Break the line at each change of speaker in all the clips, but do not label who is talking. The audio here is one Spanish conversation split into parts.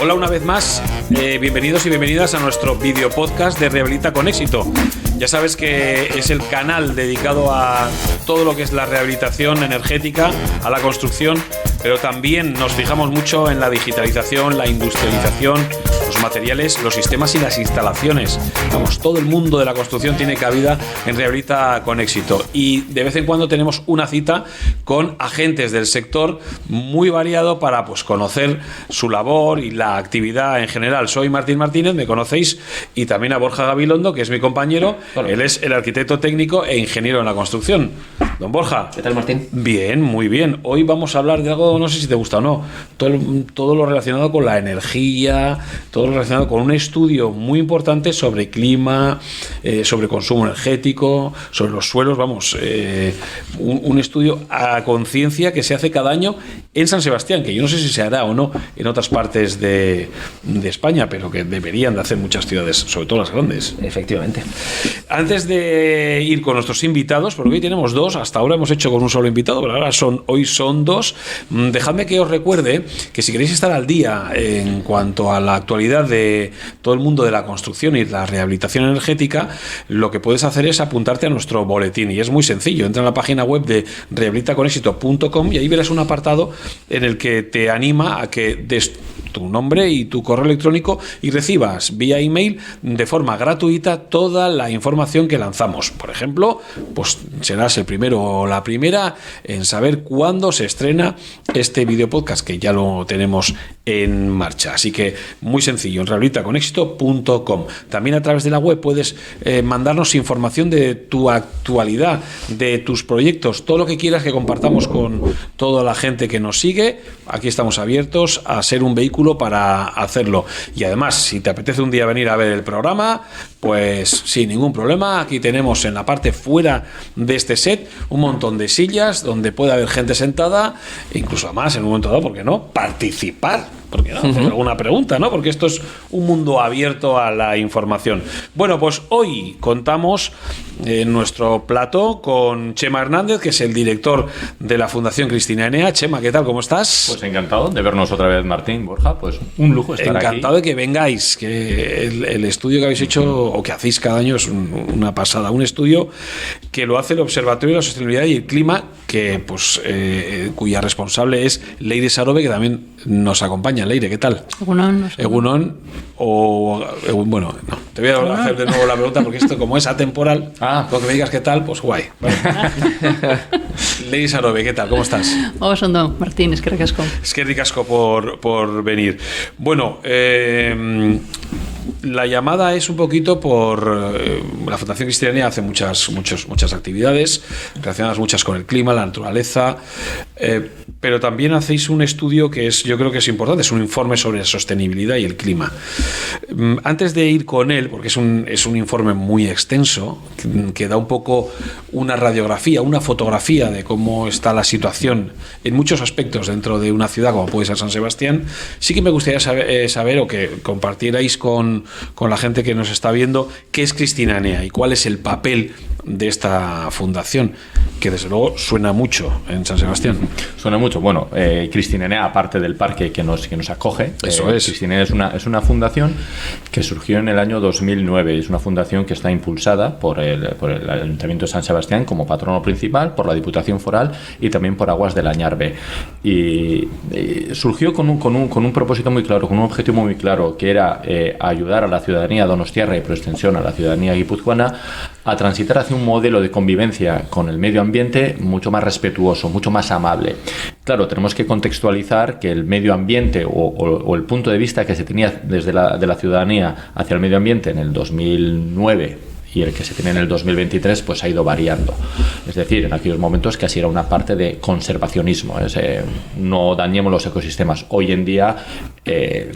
Hola una vez más, bienvenidos y bienvenidas a nuestro video podcast de Rehabilita con Éxito. Ya sabes que es el canal dedicado a todo lo que es la rehabilitación energética, a la construcción, pero también nos fijamos mucho en la digitalización, la industrialización, los materiales, los sistemas y las instalaciones. Vamos, todo el mundo de la construcción tiene cabida en Rehabilita con Éxito. Y de vez en cuando tenemos una cita con agentes del sector muy variado para conocer su labor y la actividad en general. Soy Martín Martínez, me conocéis, y también a Borja Gabilondo, que es mi compañero. Hola. Él es el arquitecto técnico e ingeniero en la construcción. Don Borja.
¿Qué tal, Martín?
Bien, muy bien. Hoy vamos a hablar de algo, no sé si te gusta o no, todo lo relacionado con la energía, todo lo relacionado con un estudio muy importante sobre clima, sobre consumo energético, sobre los suelos, un estudio a conciencia que se hace cada año en San Sebastián, que yo no sé si se hará o no en otras partes de España, pero que deberían de hacer muchas ciudades, sobre todo las grandes.
Efectivamente.
Antes de ir con nuestros invitados, porque hoy tenemos dos, hasta ahora hemos hecho con un solo invitado, pero ahora hoy son dos, dejadme que os recuerde que si queréis estar al día en cuanto a la actualidad de todo el mundo de la construcción y la rehabilitación energética, lo que puedes hacer es apuntarte a nuestro boletín, y es muy sencillo. Entra en la página web de rehabilitaconexito.com y ahí verás un apartado en el que te anima a que des tu nombre y tu correo electrónico y recibas vía email de forma gratuita toda la información que lanzamos. Por ejemplo, pues serás el primero o la primera en saber cuándo se estrena este video podcast, que ya lo tenemos en marcha. Así que muy sencillo, en rehabilitaconexito.com. También a través de la web puedes mandarnos información de tu actualidad, de tus proyectos, todo lo que quieras que compartamos con toda la gente que nos sigue. Aquí estamos abiertos a ser un vehículo para hacerlo. Y además, si te apetece un día venir a ver el programa, pues sin ningún problema. Aquí tenemos en la parte fuera de este set un montón de sillas donde puede haber gente sentada, e incluso además en un momento dado, ¿por qué no?, participar. ¿Por qué no? Hacer alguna pregunta, ¿no? Porque esto es un mundo abierto a la información. Bueno, pues hoy contamos en nuestro plató con Chema Hernández, que es el director de la Fundación Cristina Enea. Chema, ¿qué tal? ¿Cómo estás?
Pues encantado de vernos otra vez, Martín, Borja. Pues un lujo estar aquí.
Encantado de que vengáis, que el estudio que habéis hecho o que hacéis cada año es una pasada. Un estudio que lo hace el Observatorio de la Sostenibilidad y el Clima, que cuya responsable es Leire Sarobe, que también nos acompaña. Leire, ¿qué tal? Egunon bueno, no, te voy a hacer de nuevo la pregunta porque esto, como es atemporal, lo que me digas qué tal, pues guay. Vale. Leire Sarobe, ¿qué tal? ¿Cómo estás?
Oso ondo, Martín, eskerrik asko.
Eskerrik asko por venir. Bueno, la llamada es un poquito por la Fundación Cristina Enea hace muchas actividades relacionadas muchas con el clima, la naturaleza, pero también hacéis un estudio que yo creo que es importante, es un informe sobre la sostenibilidad y el clima. Antes de ir con él, porque es un informe muy extenso que da un poco una radiografía, una fotografía de cómo está la situación en muchos aspectos dentro de una ciudad como puede ser San Sebastián, sí que me gustaría saber o que compartierais con la gente que nos está viendo qué es Cristina Enea y cuál es el papel de esta fundación, que desde luego suena mucho en San Sebastián.
Suena mucho. Bueno, Cristina Enea, aparte del parque que nos acoge,
eso es.
Cristina Enea es una fundación que surgió en el año 2009. Es una fundación que está impulsada por el Ayuntamiento de San Sebastián como patrono principal, por la Diputación Foral y también por Aguas del Añarbe. Y surgió con un propósito muy claro, con un objetivo muy claro, que era ayudar a la ciudadanía donostiarra y por extensión a la ciudadanía guipuzcoana a transitar hacia un modelo de convivencia con el medio ambiente mucho más respetuoso, mucho más amable. Claro, tenemos que contextualizar que el medio ambiente o el punto de vista que se tenía de la ciudadanía hacia el medio ambiente en el 2009 y el que se tiene en el 2023 pues ha ido variando. Es decir, en aquellos momentos casi era una parte de conservacionismo, no dañemos los ecosistemas. Hoy en día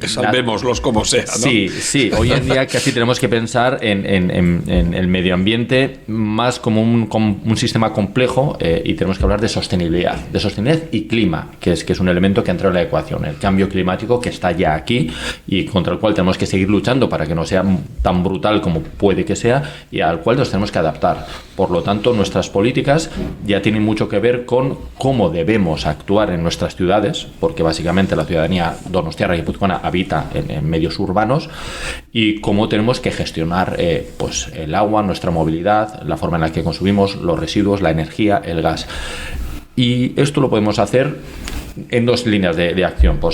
salvémoslos como sea, ¿no?
Sí, hoy en día casi tenemos que pensar en el medio ambiente más como un sistema complejo, y tenemos que hablar de sostenibilidad y clima, que es un elemento que entra en la ecuación, el cambio climático que está ya aquí y contra el cual tenemos que seguir luchando para que no sea tan brutal como puede que sea, y al cual nos tenemos que adaptar. Por lo tanto, nuestras políticas ya tienen mucho que ver con cómo debemos actuar en nuestras ciudades, porque básicamente la ciudadanía donostiarra y guipuzcoana habita en medios urbanos, y cómo tenemos que gestionar pues el agua, nuestra movilidad, la forma en la que consumimos los residuos, la energía, el gas. Y esto lo podemos hacer en dos líneas de acción, por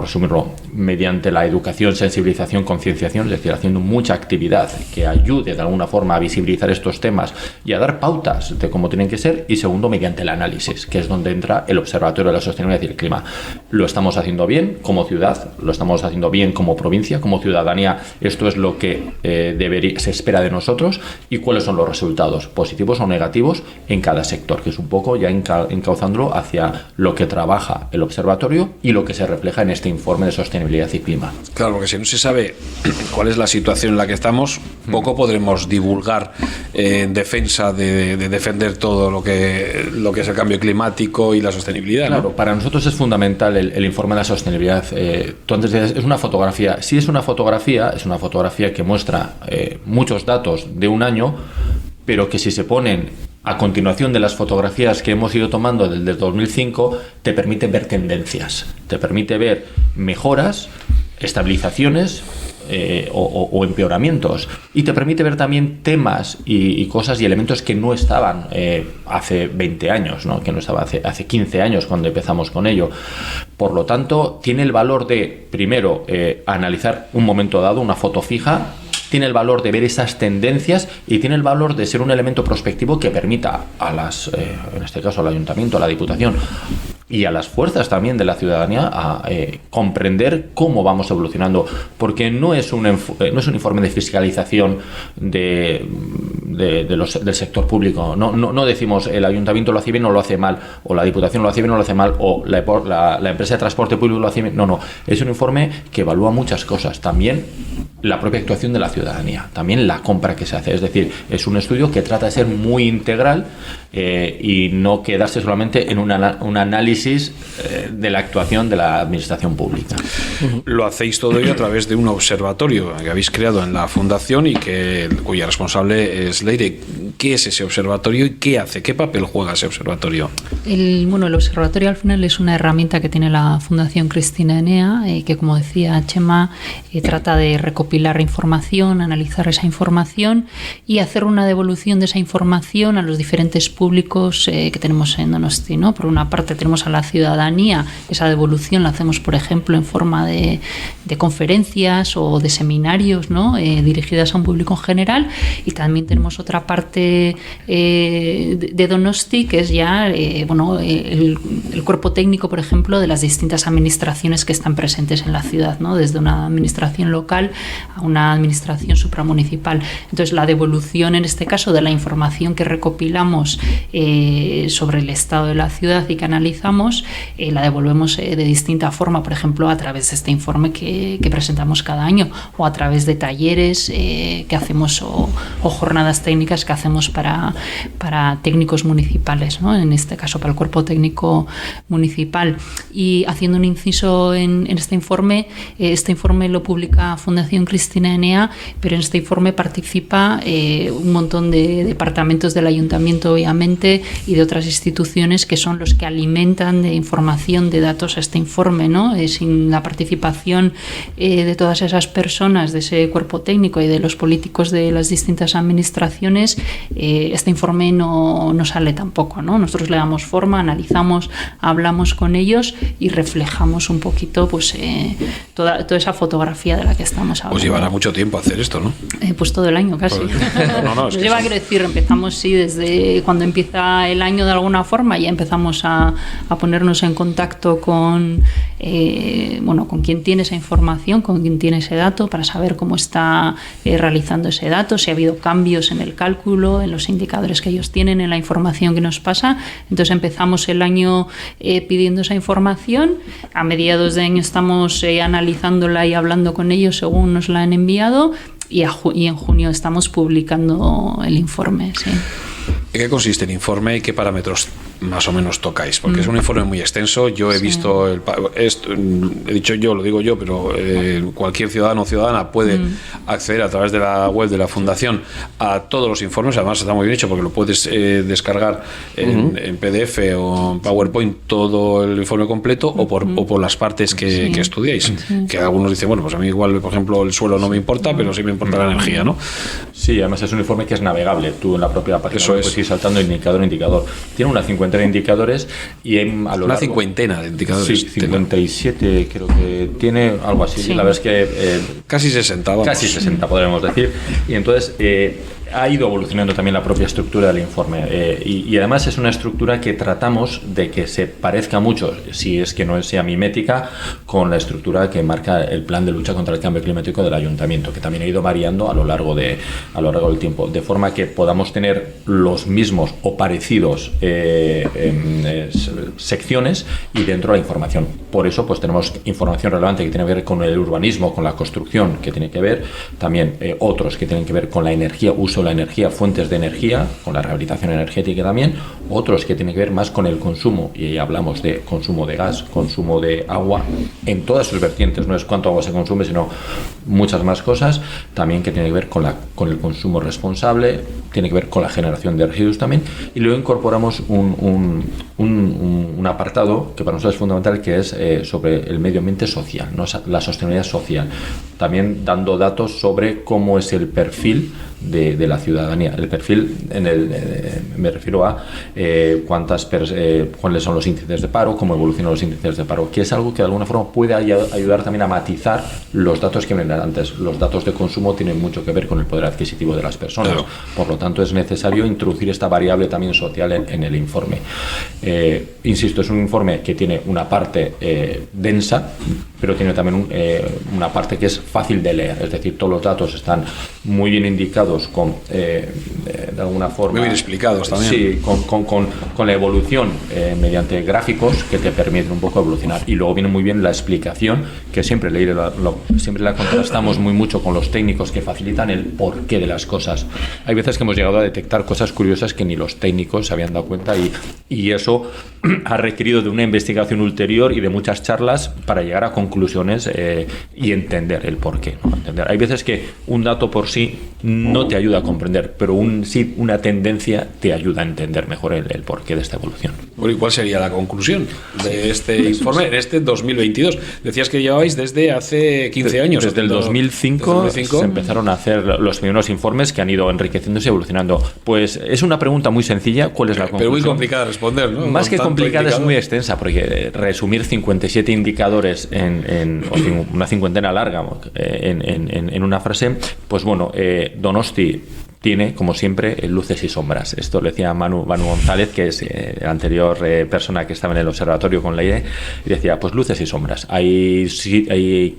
resumirlo, mediante la educación, sensibilización, concienciación, es decir, haciendo mucha actividad que ayude de alguna forma a visibilizar estos temas y a dar pautas de cómo tienen que ser, y segundo, mediante el análisis, que es donde entra el Observatorio de la Sostenibilidad y el Clima. Lo estamos haciendo bien como ciudad, lo estamos haciendo bien como provincia, como ciudadanía. Esto es lo que se espera de nosotros, y cuáles son los resultados, positivos o negativos, en cada sector, que es un poco ya encauzándolo hacia lo que trabaja el observatorio y lo que se refleja en este informe de sostenibilidad y clima.
Claro, porque si no se sabe cuál es la situación en la que estamos, poco podremos divulgar en defensa de defender todo lo que es el cambio climático y la sostenibilidad, ¿no?
Claro, para nosotros es fundamental el informe de la sostenibilidad. Tú antes decías, es una fotografía. Sí, es una fotografía que muestra muchos datos de un año, pero que si se ponen a continuación de las fotografías que hemos ido tomando desde 2005, te permite ver tendencias, te permite ver mejoras, estabilizaciones o empeoramientos, y te permite ver también temas y cosas y elementos que no estaban hace 20 años, ¿no? Que no estaba hace 15 años cuando empezamos con ello. Por lo tanto, tiene el valor de, primero, analizar un momento dado, una foto fija, tiene el valor de ver esas tendencias, y tiene el valor de ser un elemento prospectivo que permita a en este caso al Ayuntamiento, a la Diputación y a las fuerzas también de la ciudadanía a comprender cómo vamos evolucionando, porque no es un informe de fiscalización del sector público. No decimos el Ayuntamiento lo hace bien o lo hace mal, o la Diputación lo hace bien o lo hace mal, o la empresa de transporte público lo hace bien. No, es un informe que evalúa muchas cosas, también la propia actuación de la ciudadanía, también la compra que se hace. Es decir, es un estudio que trata de ser muy integral y no quedarse solamente en un análisis de la actuación de la administración pública.
Lo hacéis todo ello a través de un observatorio que habéis creado en la Fundación y cuya responsable es Leire. ¿Qué es ese observatorio y qué hace? ¿Qué papel juega ese observatorio?
El observatorio al final es una herramienta que tiene la Fundación Cristina Enea, que, como decía Chema, trata de recopilar información, analizar esa información y hacer una devolución de esa información a los diferentes públicos que tenemos en Donosti, ¿no? Por una parte tenemos a la ciudadanía, esa devolución la hacemos, por ejemplo, en forma de conferencias o de seminarios, ¿no? Dirigidas a un público en general, y también tenemos otra parte de Donosti, que es ya el cuerpo técnico, por ejemplo, de las distintas administraciones que están presentes en la ciudad, ¿no? Desde una administración local a una administración supramunicipal. Entonces, la devolución, en este caso, de la información que recopilamos sobre el estado de la ciudad y que analizamos, la devolvemos de distinta forma, por ejemplo, a través de este informe que presentamos cada año, o a través de talleres que hacemos o jornadas técnicas que hacemos para técnicos municipales, ¿no? En este caso para el cuerpo técnico municipal. Y haciendo un inciso en este informe lo publica Fundación Cristina Enea, pero en este informe participa un montón de departamentos del Ayuntamiento, obviamente, y de otras instituciones que son los que alimentan de información, de datos a este informe, ¿no? Sin la participación de todas esas personas, de ese cuerpo técnico y de los políticos de las distintas administraciones, este informe no sale tampoco, ¿no? Nosotros le damos forma, analizamos, hablamos con ellos y reflejamos un poquito toda esa fotografía de la que estamos hablando.
Pues llevará mucho tiempo hacer esto, ¿no?
Pues todo el año casi. Nos lleva, quiero decir, empezamos desde cuando empieza el año, de alguna forma ya empezamos a ponernos en contacto con quien tiene esa información, con quien tiene ese dato, para saber cómo está realizando ese dato, si ha habido cambios en el cálculo, en los indicadores que ellos tienen, en la información que nos pasa. Entonces empezamos el año pidiendo esa información. A mediados de año estamos analizándola y hablando con ellos según nos la han enviado, y en junio estamos publicando el informe. Sí.
qué consiste el informe y qué parámetros más o menos tocáis? Porque es un informe muy extenso. Yo he visto, he dicho yo, lo digo yo, pero cualquier ciudadano o ciudadana puede acceder a través de la web de la Fundación a todos los informes. Además está muy bien hecho porque lo puedes descargar en PDF o en PowerPoint todo el informe completo o por las partes que estudiáis. Que algunos dicen, bueno, pues a mí igual, por ejemplo, el suelo no me importa, pero sí me importa la energía, ¿no?
Sí, además es un informe que es navegable. Tú en la propia página puedes ir saltando indicador a indicador. Tiene una cincuentena de indicadores y a lo largo,
una cincuentena de indicadores.
Sí, 57 creo que tiene, algo así. Sí. La verdad es que
casi 60, vamos.
Casi 60 podríamos decir. Y entonces ha ido evolucionando también la propia estructura del informe y además es una estructura que tratamos de que se parezca mucho, si es que no sea mimética, con la estructura que marca el plan de lucha contra el cambio climático del Ayuntamiento, que también ha ido variando a lo largo del tiempo, de forma que podamos tener los mismos o parecidos secciones y dentro la información. Por eso pues tenemos información relevante que tiene que ver con el urbanismo, con la construcción, que tiene que ver también otros que tienen que ver con la energía, uso de la energía, fuentes de energía, con la rehabilitación energética también, otros que tienen que ver más con el consumo, y ahí hablamos de consumo de gas, consumo de agua, en todas sus vertientes, no es cuánto agua se consume, sino muchas más cosas, también que tiene que ver con el consumo responsable, tiene que ver con la generación de residuos también, y luego incorporamos un apartado que para nosotros es fundamental, que es sobre el medio ambiente social, ¿no? La sostenibilidad social, también dando datos sobre cómo es el perfil de la ciudadanía. El perfil, me refiero a cuáles son los índices de paro, cómo evolucionan los índices de paro, que es algo que de alguna forma puede ayudar también a matizar los datos que vienen antes. Los datos de consumo tienen mucho que ver con el poder adquisitivo de las personas. Claro. Por lo tanto, es necesario introducir esta variable también social en el informe. Insisto, es un informe que tiene una parte densa, pero tiene también una parte que es fácil de leer, es decir, todos los datos están muy bien indicados de alguna forma.
Muy bien explicados también.
Sí, con la evolución mediante gráficos que te permiten un poco evolucionar. Y luego viene muy bien la explicación, que siempre la contrastamos muy mucho con los técnicos que facilitan el porqué de las cosas. Hay veces que hemos llegado a detectar cosas curiosas que ni los técnicos se habían dado cuenta y eso ha requerido de una investigación ulterior y de muchas charlas para llegar a conclusiones y entender el porqué, ¿no? Hay veces que un dato por sí no te ayuda a comprender, pero una tendencia te ayuda a entender mejor el porqué de esta evolución.
Bueno, ¿y cuál sería la conclusión de este informe en este 2022? Decías que lleváis desde hace 15 años.
Desde el 2005 se empezaron a hacer los primeros informes que han ido enriqueciéndose y evolucionando. Pues es una pregunta muy sencilla, ¿cuál es la conclusión?
Pero muy complicada de responder, ¿no?
Más que complicada, es muy extensa, porque resumir 57 indicadores o una cincuentena larga en una frase, pues bueno, Donosti tiene, como siempre, luces y sombras. Esto lo decía Manu González, que es la anterior persona que estaba en el observatorio con la IDE, y decía, pues luces y sombras. Hay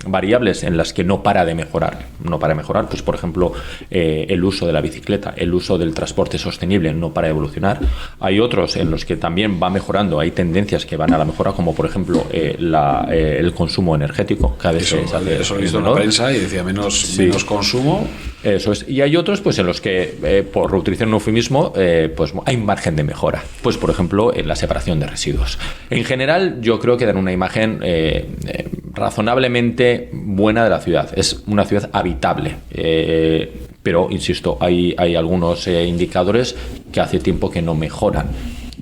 variables en las que no para de mejorar. No para de mejorar, pues por ejemplo, el uso de la bicicleta, el uso del transporte sostenible no para de evolucionar. Hay otros en los que también va mejorando, hay tendencias que van a la mejora, como por ejemplo el consumo energético. Cada vez
eso lo he visto en la prensa y decía menos consumo.
Eso es. Y hay otros pues en los que, por utilizar un eufemismo, pues hay margen de mejora. Pues por ejemplo, en la separación de residuos. En general, yo creo que dan una imagen razonablemente buena de la ciudad. Es una ciudad habitable. Pero, insisto, hay algunos indicadores que hace tiempo que no mejoran.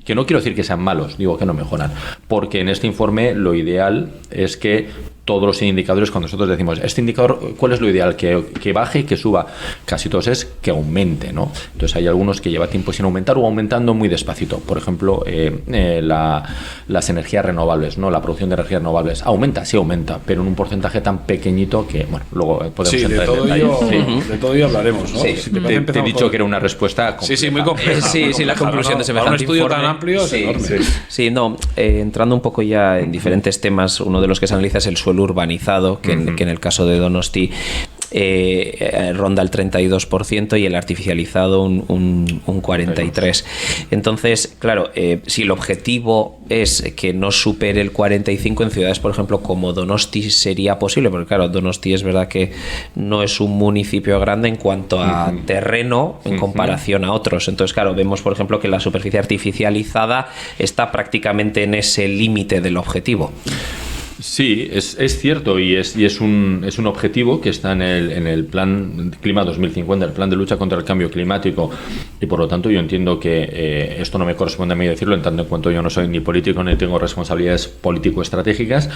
Que no quiero decir que sean malos, digo que no mejoran. Porque en este informe lo ideal es que todos los indicadores, cuando nosotros decimos este indicador, ¿cuál es lo ideal? Que baje, que suba. Casi todos es que aumente, ¿no? Entonces hay algunos que lleva tiempo sin aumentar o aumentando muy despacito. Por ejemplo, las energías renovables, ¿no? La producción de energías renovables aumenta, sí aumenta, pero en un porcentaje tan pequeñito que, bueno, luego podemos entrar en detalle.
De todo ello hablaremos, ¿no?
Sí. Te he dicho que era una respuesta compleja.
Sí, muy compleja.
Sí, la conclusión de semejante
informe. Un estudio
tan
amplio es enorme.
Sí, entrando un poco ya en diferentes temas, uno de los que se analiza es el suelo urbanizado, que en el caso de Donosti ronda el 32% y el artificializado un 43%. Entonces, claro, si el objetivo es que no supere el 45% en ciudades, por ejemplo, como Donosti sería posible, porque claro, Donosti es verdad que no es un municipio grande en cuanto a terreno en comparación a otros. Entonces, claro, vemos, por ejemplo, que la superficie artificializada está prácticamente en ese límite del objetivo.
Sí, es cierto y es un objetivo que está en el Plan Clima 2050, el Plan de lucha contra el cambio climático, y por lo tanto yo entiendo que esto no me corresponde a mí decirlo, en tanto en cuanto yo no soy ni político ni tengo responsabilidades político-estratégicas,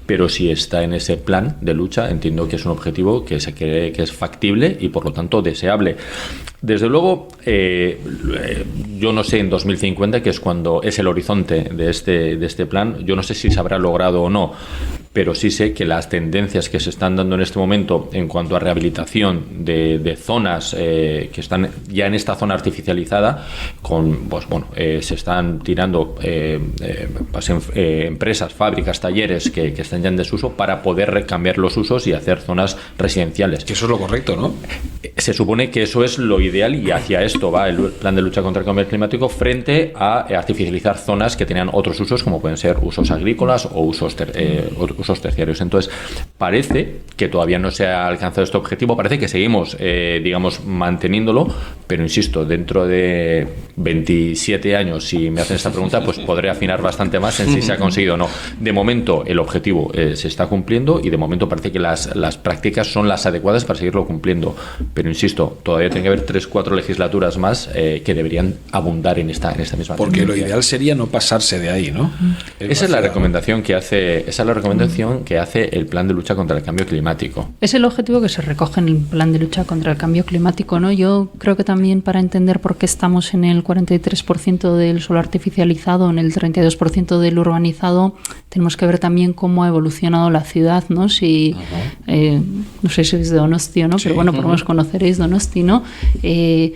pero si está en ese plan de lucha, entiendo que es un objetivo que se cree que es factible y por lo tanto deseable. Desde luego, yo no sé en 2050, que es cuando es el horizonte de este plan, yo no sé si se habrá logrado o no, pero sí sé que las tendencias que se están dando en este momento en cuanto a rehabilitación de zonas que están ya en esta zona artificializada, se están tirando empresas, fábricas, talleres que están ya en desuso para poder cambiar los usos y hacer zonas residenciales.
Que eso es lo correcto, ¿no?
Se supone que eso es lo ideal y hacia esto va el plan de lucha contra el cambio climático, frente a artificializar zonas que tenían otros usos, como pueden ser usos agrícolas o usos terciarios. Entonces, parece que todavía no se ha alcanzado este objetivo, parece que seguimos, manteniéndolo, pero insisto, dentro de 27 años, si me hacen esta pregunta, pues podré afinar bastante más en si se ha conseguido o no. De momento, el objetivo se está cumpliendo y de momento parece que las prácticas son las adecuadas para seguirlo cumpliendo. Pero insisto, todavía tiene que haber 3-4 legislaturas más que deberían abundar en esta misma
porque
tendencia.
Lo ideal sería no pasarse de ahí, ¿no?
Esa es la recomendación que hace el plan de lucha contra el cambio climático.
Es el objetivo que se recoge en el plan de lucha contra el cambio climático, ¿no? Yo creo que también para entender por qué estamos en el 43% del suelo artificializado, en el 32% del urbanizado, tenemos que ver también cómo ha evolucionado la ciudad, ¿no? Si no sé si es de Donosti o no, pero bueno, por lo menos conoceréis Donosti, ¿no? En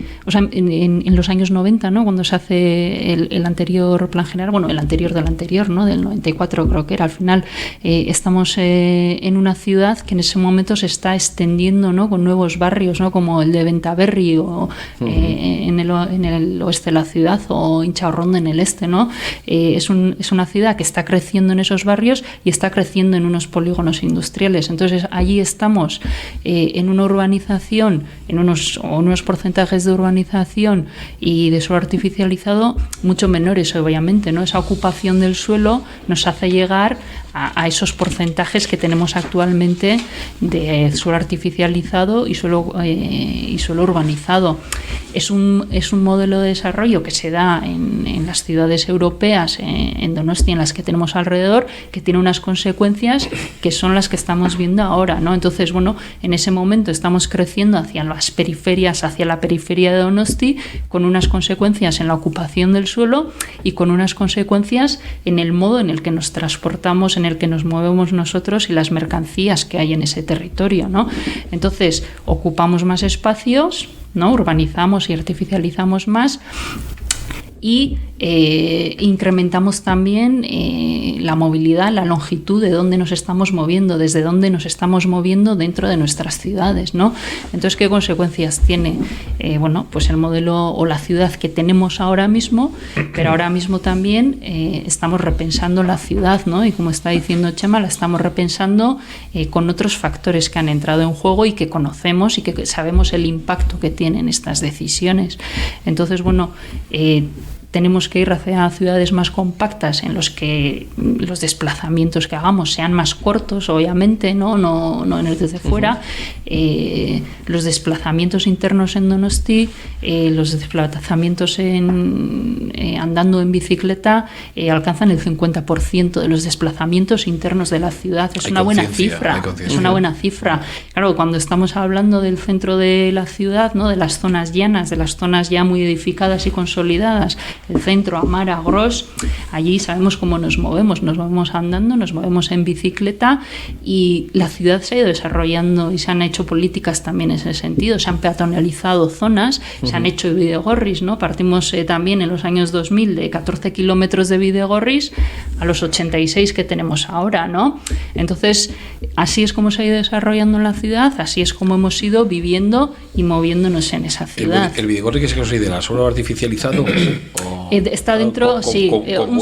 los años 90, ¿no? Cuando se hace el anterior plan general, bueno, el anterior del anterior, ¿no? Del 94 creo que era, al final estamos en una ciudad que en ese momento se está extendiendo, ¿no? Con nuevos barrios, ¿no? Como el de Bentaberri o en el oeste de la ciudad, o Inchaurrondo en el este, ¿no? Es una ciudad que está creciendo en esos barrios y está creciendo en unos polígonos industriales. Entonces allí estamos en una urbanización, en unos porcentajes de urbanización y de suelo artificializado mucho menores, obviamente, ¿no? Esa ocupación del suelo nos hace llegar a esos porcentajes que tenemos actualmente de suelo artificializado y suelo urbanizado. Es un modelo de desarrollo que se da en las ciudades europeas, en Donosti, en las que tenemos alrededor, que tiene unas consecuencias que son las que estamos viendo ahora, ¿no? Entonces, bueno, en ese momento estamos creciendo hacia las periferias, hacia la periferia de Donosti, con unas consecuencias en la ocupación del suelo y con unas consecuencias en el modo en el que nos transportamos, en el que nos movemos nosotros y las mercancías que hay en ese territorio, ¿no? Entonces, ocupamos más espacios, ¿no? Urbanizamos y artificializamos más y incrementamos también la movilidad, la longitud de dónde nos estamos moviendo, desde dónde nos estamos moviendo dentro de nuestras ciudades, ¿no? Entonces, ¿qué consecuencias tiene? Pues el modelo o la ciudad que tenemos ahora mismo, pero ahora mismo también estamos repensando la ciudad, ¿no? Y como está diciendo Chema, la estamos repensando con otros factores que han entrado en juego y que conocemos y que sabemos el impacto que tienen estas decisiones. Entonces, tenemos que ir hacia ciudades más compactas en los que los desplazamientos que hagamos sean más cortos, obviamente, no en el desde fuera. Los desplazamientos internos en Donosti, los desplazamientos andando en bicicleta alcanzan el 50% de los desplazamientos internos de la ciudad. Es una buena cifra. Es una buena cifra. Claro, cuando estamos hablando del centro de la ciudad, ¿no? De las zonas llanas, de las zonas ya muy edificadas y consolidadas, el centro, Amara, Gros, allí sabemos cómo nos movemos andando, nos movemos en bicicleta y la ciudad se ha ido desarrollando y se han hecho políticas también en ese sentido, se han peatonalizado zonas, se han hecho bidegorris, ¿no? Partimos también en los años 2000 de 14 kilómetros de bidegorris a los 86 que tenemos ahora, ¿no? Entonces, así es como se ha ido desarrollando en la ciudad, así es como hemos ido viviendo y moviéndonos en esa ciudad.
¿El bidegorri que se considera suelo artificializado?
Está dentro, sí, un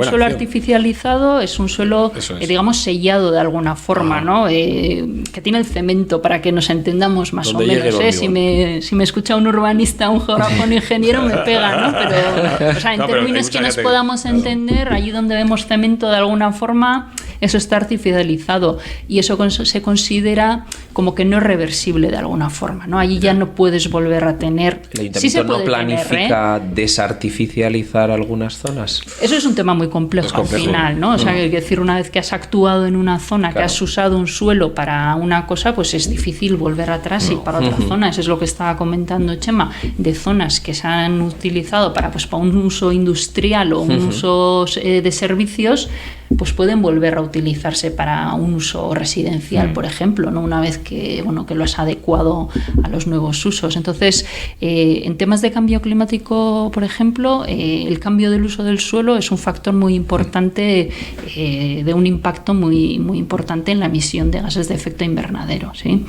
suelo artificializado es un suelo, digamos, sellado de alguna forma, ¿no? Que tiene el cemento, para que nos entendamos más o menos. Si me escucha un urbanista, un geógrafo, un ingeniero, me pega, ¿no? Pero, o sea, en términos que nos podamos entender, allí donde vemos cemento de alguna forma, eso está artificializado y eso se considera como que no es reversible de alguna forma, ¿no? Allí ya no puedes volver a tener...
¿El ayuntamiento no planifica desartificializar algunas zonas?
Eso es un tema muy complejo al final, ¿no? O sea, hay que decir, una vez que has actuado en una zona, que has usado un suelo para una cosa, pues es difícil volver atrás y para otra zona. Eso es lo que estaba comentando Chema, de zonas que se han utilizado para un uso industrial o un uso de servicios, pues pueden volver a utilizarse para un uso residencial, por ejemplo, ¿no? Una vez que lo has adecuado a los nuevos usos. Entonces, en temas de cambio climático, por ejemplo, el cambio del uso del suelo es un factor muy importante, de un impacto muy, muy importante en la emisión de gases de efecto invernadero, ¿sí?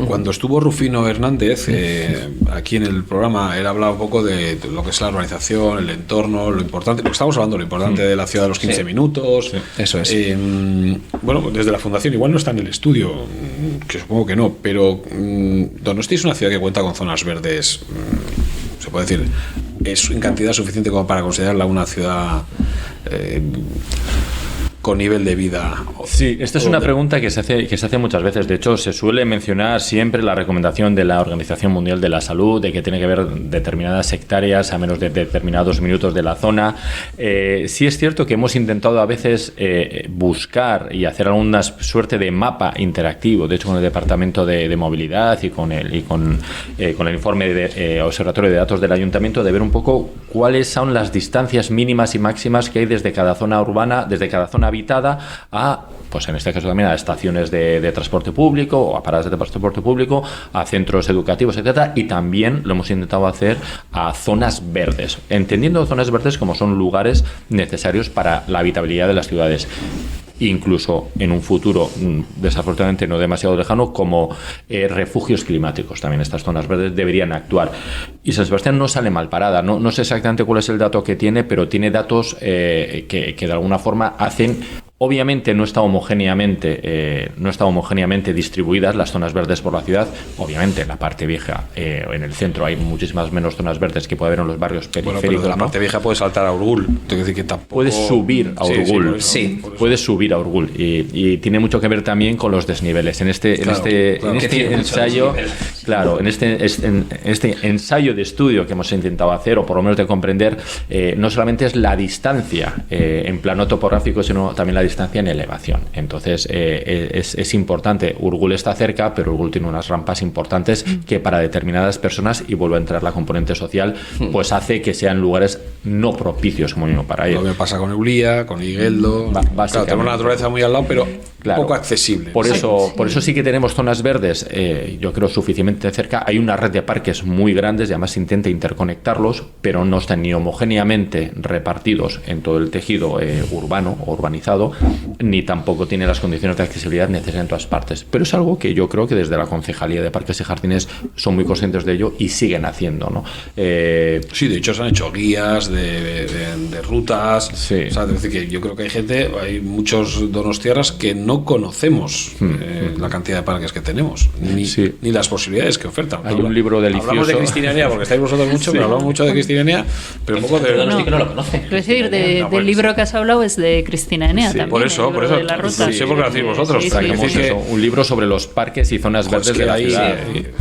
Cuando estuvo Rufino Hernández aquí en el programa, él hablaba un poco de lo que es la urbanización, el entorno, lo importante, lo que estamos hablando, lo importante de la ciudad de los 15 minutos.
Sí, eso es.
Bueno, desde la fundación igual no está en el estudio, que supongo que no, pero Donosti es una ciudad que cuenta con zonas verdes, se puede decir, es en cantidad suficiente como para considerarla una ciudad con nivel de vida.
Sí, esta es una pregunta que se hace muchas veces. De hecho, se suele mencionar siempre la recomendación de la Organización Mundial de la Salud de que tiene que haber determinadas hectáreas a menos de determinados minutos de la zona. Sí es cierto que hemos intentado a veces buscar y hacer alguna suerte de mapa interactivo, de hecho con el Departamento de Movilidad y con el informe de Observatorio de Datos del Ayuntamiento, de ver un poco cuáles son las distancias mínimas y máximas que hay desde cada zona urbana, desde cada zona habitada a, pues en este caso también a estaciones de transporte público o a paradas de transporte público, a centros educativos, etcétera, y también lo hemos intentado hacer a zonas verdes, entendiendo zonas verdes como son lugares necesarios para la habitabilidad de las ciudades. Incluso en un futuro, desafortunadamente no demasiado lejano, como refugios climáticos. También estas zonas verdes deberían actuar. Y San Sebastián no sale mal parada. No sé exactamente cuál es el dato que tiene, pero tiene datos que de alguna forma hacen... Obviamente no está homogéneamente distribuidas las zonas verdes por la ciudad. Obviamente en la parte vieja, en el centro, hay muchísimas menos zonas verdes que puede haber en los barrios periféricos. Bueno, pero
de la parte vieja puedes saltar a Urgul. Tengo que decir que tampoco...
Puedes subir a Urgul. Sí, puedes subir a Urgul. Y tiene mucho que ver también con los desniveles. En este ensayo, claro, en este ensayo de estudio que hemos intentado hacer, o por lo menos de comprender, no solamente es la distancia en plano topográfico, sino también la distancia en elevación. Entonces es importante. Urgul está cerca, pero Urgul tiene unas rampas importantes que para determinadas personas, y vuelve a entrar la componente social, pues hace que sean lugares no propicios como mínimo para ellos.
Lo que pasa con Eulía, con Igueldo, claro, tenemos una naturaleza muy al lado, pero claro, poco accesible.
Por eso sí que tenemos zonas verdes, yo creo suficientemente cerca. Hay una red de parques muy grandes y además se intenta interconectarlos, pero no están ni homogéneamente repartidos en todo el tejido urbano o urbanizado, ni tampoco tiene las condiciones de accesibilidad necesarias en todas partes. Pero es algo que yo creo que desde la Concejalía de Parques y Jardines son muy conscientes de ello y siguen haciendo, ¿no?
Sí, de hecho se han hecho guías de rutas.
Sí.
O sea, es decir, que yo creo que hay muchos donostiarras que no conocemos la cantidad de parques que tenemos, ni las posibilidades que ofertan.
Hay un libro delicioso.
Hablamos de Cristinanea, porque estáis vosotros mucho, pero hablamos mucho de Cristinanea, pero un poco de...
No lo conoce.
Es decir, del libro que has hablado es de Cristinanea también.
Por eso.
De la ruta.
Sí, porque lo hacéis vosotros.
Un libro sobre los parques y zonas verdes de la ciudad,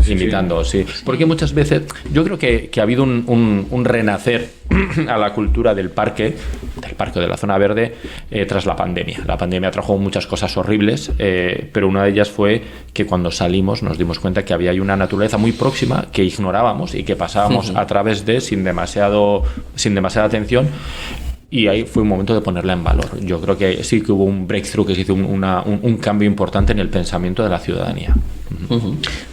imitando, sí. Porque muchas veces, yo creo que ha habido un renacer a la cultura del parque de la zona verde tras la pandemia. La pandemia trajo muchas cosas horribles, pero una de ellas fue que cuando salimos nos dimos cuenta que había una naturaleza muy próxima que ignorábamos y que pasábamos a través de sin demasiada atención. y ahí fue un momento de ponerla en valor. Yo creo que sí que hubo un breakthrough, que se hizo un cambio importante en el pensamiento de la ciudadanía.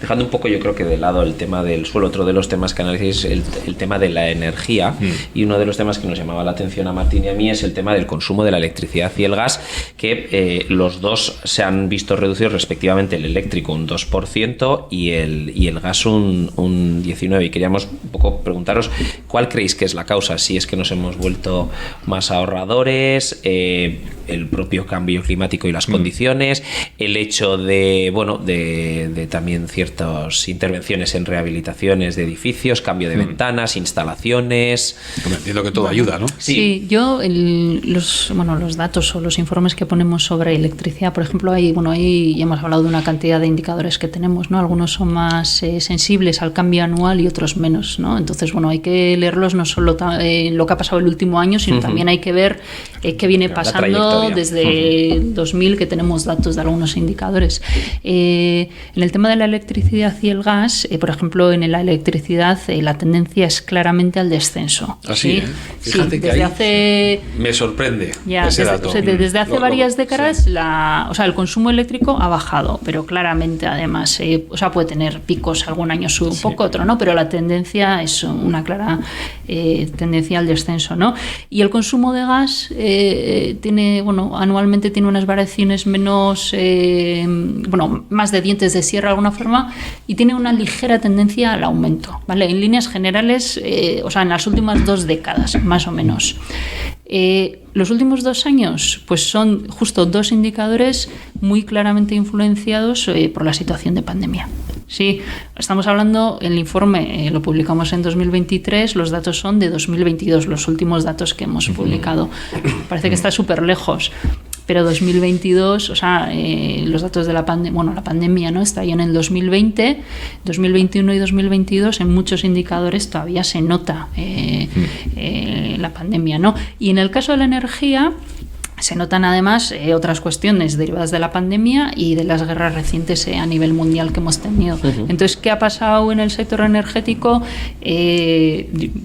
Dejando un poco, yo creo que de lado el tema del suelo, otro de los temas que analizáis es el tema de la energía, y uno de los temas que nos llamaba la atención a Martín y a mí es el tema del consumo de la electricidad y el gas, que los dos se han visto reducidos respectivamente, el eléctrico un 2% y el gas un 19%. Y queríamos un poco preguntaros cuál creéis que es la causa, si es que nos hemos vuelto más ahorradores, el propio cambio climático y las condiciones, el hecho de también ciertas intervenciones en rehabilitaciones de edificios, cambio de ventanas, instalaciones.
Entiendo que todo ayuda, ¿no?
Sí, yo los datos o los informes que ponemos sobre electricidad, por ejemplo, ahí ya hemos hablado de una cantidad de indicadores que tenemos, ¿no? Algunos son más sensibles al cambio anual y otros menos, ¿no? Entonces, hay que leerlos no solo lo que ha pasado el último año, sino también hay que ver qué viene pasando desde el 2000, que tenemos datos de algunos indicadores. En el tema de la electricidad y el gas, por ejemplo, en la electricidad la tendencia es claramente al descenso.
Así,
¿sí?
Fíjate que
desde hace...
me sorprende
Ya,
ese dato.
desde hace varias décadas el consumo eléctrico ha bajado, pero claramente además, puede tener picos, algún año sube un poco, otro no, pero la tendencia es una clara tendencia al descenso, ¿no? Y el consumo de gas anualmente tiene unas variaciones menos, más de dientes de sierra de alguna forma, y tiene una ligera tendencia al aumento, ¿vale? En líneas generales, en las últimas 2 décadas, más o menos. Los últimos 2 años, pues son justo 2 indicadores muy claramente influenciados por la situación de pandemia. Sí, estamos hablando, el informe lo publicamos en 2023, los datos son de 2022, los últimos datos que hemos publicado. Parece que está súper lejos. Pero 2022, los datos de la pandemia, ¿no? Está ya en el 2020, 2021 y 2022, en muchos indicadores todavía se nota la pandemia, ¿no? Y en el caso de la energía, se notan además otras cuestiones derivadas de la pandemia y de las guerras recientes a nivel mundial que hemos tenido. Entonces, ¿qué ha pasado en el sector energético?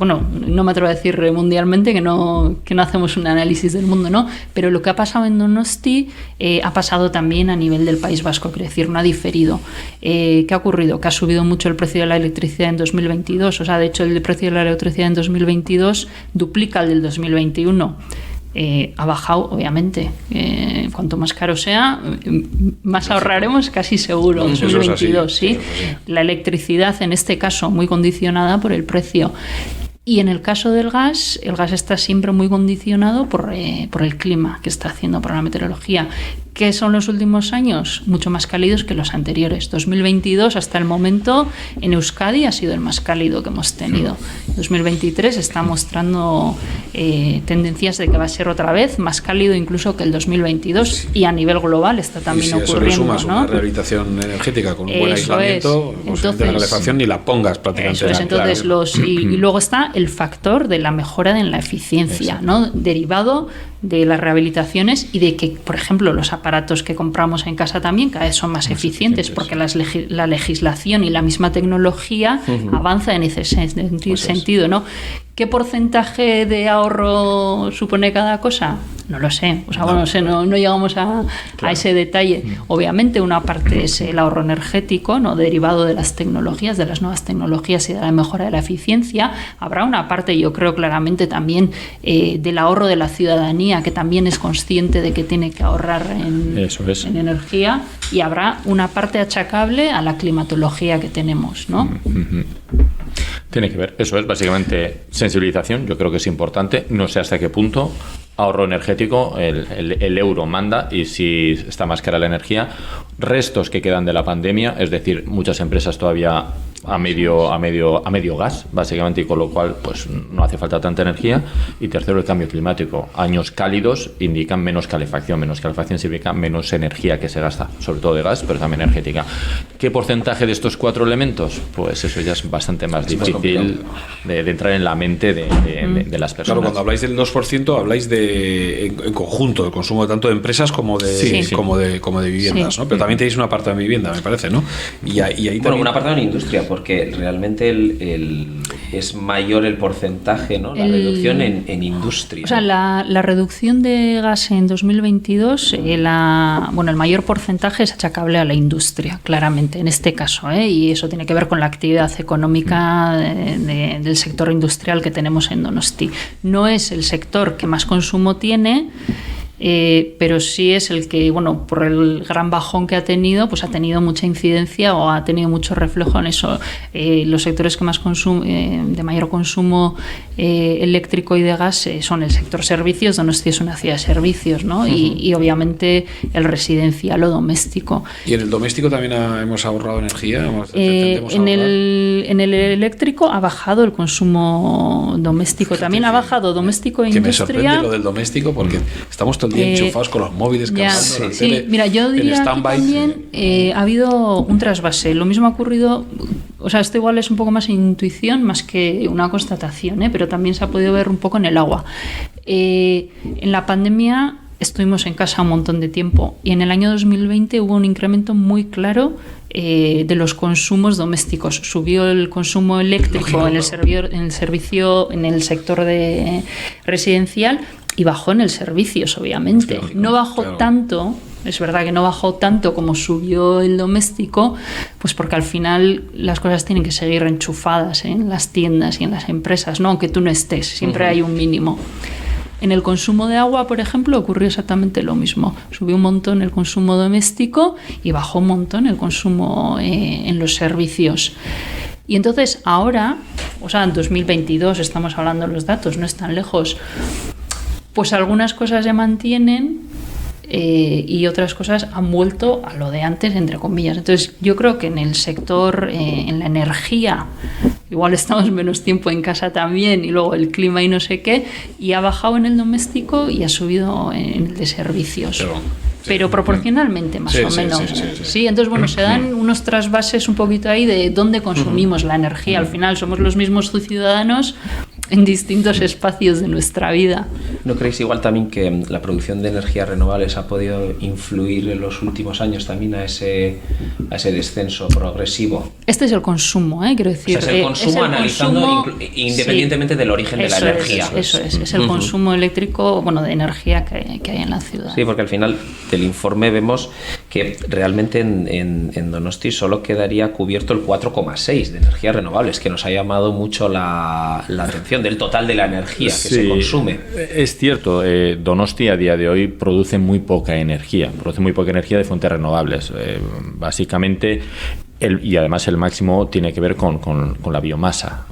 No me atrevo a decir mundialmente, que no hacemos un análisis del mundo, ¿no? Pero lo que ha pasado en Donosti ha pasado también a nivel del País Vasco, quiero decir, no ha diferido. ¿Qué ha ocurrido? Que ha subido mucho el precio de la electricidad en 2022. De hecho, el precio de la electricidad en 2022 duplica el del 2021. Ha bajado, obviamente. Cuanto más caro sea, más ahorraremos, casi seguro. 2022, ¿sí? La electricidad, en este caso, muy condicionada por el precio. Y en el caso del gas, el gas está siempre muy condicionado por el clima que está haciendo, por la meteorología. ¿Qué son los últimos años? Mucho más cálidos que los anteriores. 2022 hasta el momento en Euskadi ha sido el más cálido que hemos tenido. 2023 está mostrando tendencias de que va a ser otra vez más cálido incluso que el 2022, y a nivel global está también ocurriendo.
Eso le sumas,
¿no?
Una rehabilitación energética con un buen aislamiento, entonces, la calefacción ni la pongas prácticamente.
Eso es, entonces y luego está el factor de la mejora en la eficiencia, ¿no? Derivado de las rehabilitaciones y de que, por ejemplo, los aparatos que compramos en casa también cada vez son más eficientes, porque la legislación y la misma tecnología avanza en ese sentido, ¿no? ¿Qué porcentaje de ahorro supone cada cosa? No lo sé. No llegamos a ese detalle. Obviamente, una parte es el ahorro energético, ¿no? Derivado de las tecnologías, de las nuevas tecnologías y de la mejora de la eficiencia. Habrá una parte, yo creo claramente también, del ahorro de la ciudadanía, que también es consciente de que tiene que ahorrar en energía, y habrá una parte achacable a la climatología que tenemos, ¿no?
Tiene que ver, eso es básicamente sensibilización, yo creo que es importante, no sé hasta qué punto. Ahorro energético, el euro manda, y si está más cara la energía, restos que quedan de la pandemia, es decir, muchas empresas todavía a medio gas, básicamente, y con lo cual pues no hace falta tanta energía. Y tercero, el cambio climático. Años cálidos indican menos calefacción significa menos energía que se gasta, sobre todo de gas, pero también energética. ¿Qué porcentaje de estos 4 elementos? Pues eso ya es bastante más difícil de entrar en la mente de las personas.
Claro, cuando habláis del 2%, habláis en conjunto, del consumo tanto de empresas como de viviendas,
sí.
¿no? Pero también tenéis un apartado de vivienda, me parece, ¿no? Y ahí también...
un apartado en industria, porque realmente es mayor el porcentaje, ¿no? La reducción en industria.
O sea, la reducción de gas en 2022, el mayor porcentaje es achacable a la industria, claramente, en este caso, y eso tiene que ver con la actividad económica del sector industrial que tenemos en Donosti. No es el sector que más consumo tiene, pero sí es el que, bueno, por el gran bajón que ha tenido, pues ha tenido mucha incidencia o ha tenido mucho reflejo en eso. Los sectores que más de mayor consumo eléctrico y de gas son el sector servicios. Donosti es una ciudad de servicios, ¿no? Y obviamente el residencial o doméstico.
¿Y en el doméstico también hemos ahorrado energía?
En el eléctrico ha bajado el consumo doméstico. También ha bajado doméstico e industria.
Que me sorprende lo del doméstico porque estamos todo el día enchufados con los móviles cargando la tele.
Mira, yo diría que también ha habido un trasvase. Lo mismo ha ocurrido, o sea, esto igual es un poco más intuición más que una constatación, pero también se ha podido ver un poco en el agua. En la pandemia estuvimos en casa un montón de tiempo y en el año 2020 hubo un incremento muy claro de los consumos domésticos. Subió el consumo eléctrico en el servicio, en el sector de residencial, y bajó en el servicios, obviamente. No bajó tanto, es verdad que no bajó tanto como subió el doméstico, pues porque al final las cosas tienen que seguir enchufadas en las tiendas y en las empresas, ¿no? Aunque tú no estés, siempre hay un mínimo. En el consumo de agua, por ejemplo, ocurrió exactamente lo mismo. Subió un montón el consumo doméstico y bajó un montón el consumo en los servicios. Y entonces ahora, o sea, en 2022 estamos hablando de los datos, no están lejos, pues algunas cosas se mantienen y otras cosas han vuelto a lo de antes, entre comillas. Entonces yo creo que en el sector, en la energía, igual estamos menos tiempo en casa también, y luego el clima y no sé qué, y ha bajado en el doméstico y ha subido en el de servicios. Pero proporcionalmente, más o menos. Sí, entonces, bueno, se dan unos trasvases un poquito ahí de dónde consumimos la energía. Al final somos los mismos ciudadanos en distintos espacios de nuestra vida.
¿No creéis igual también que la producción de energías renovables ha podido influir en los últimos años también a ese descenso progresivo?
Este es el consumo, quiero decir.
O sea, es el consumo analizando independientemente del origen de la energía.
Eso es el consumo eléctrico, bueno, de energía que hay en la ciudad.
Sí, porque al final del informe vemos que realmente en Donosti solo quedaría cubierto el 4,6 de energías renovables, que nos ha llamado mucho la atención del total de la energía que se consume.
Es cierto, Donosti a día de hoy produce muy poca energía de fuentes renovables. Básicamente, y además el máximo tiene que ver con la biomasa,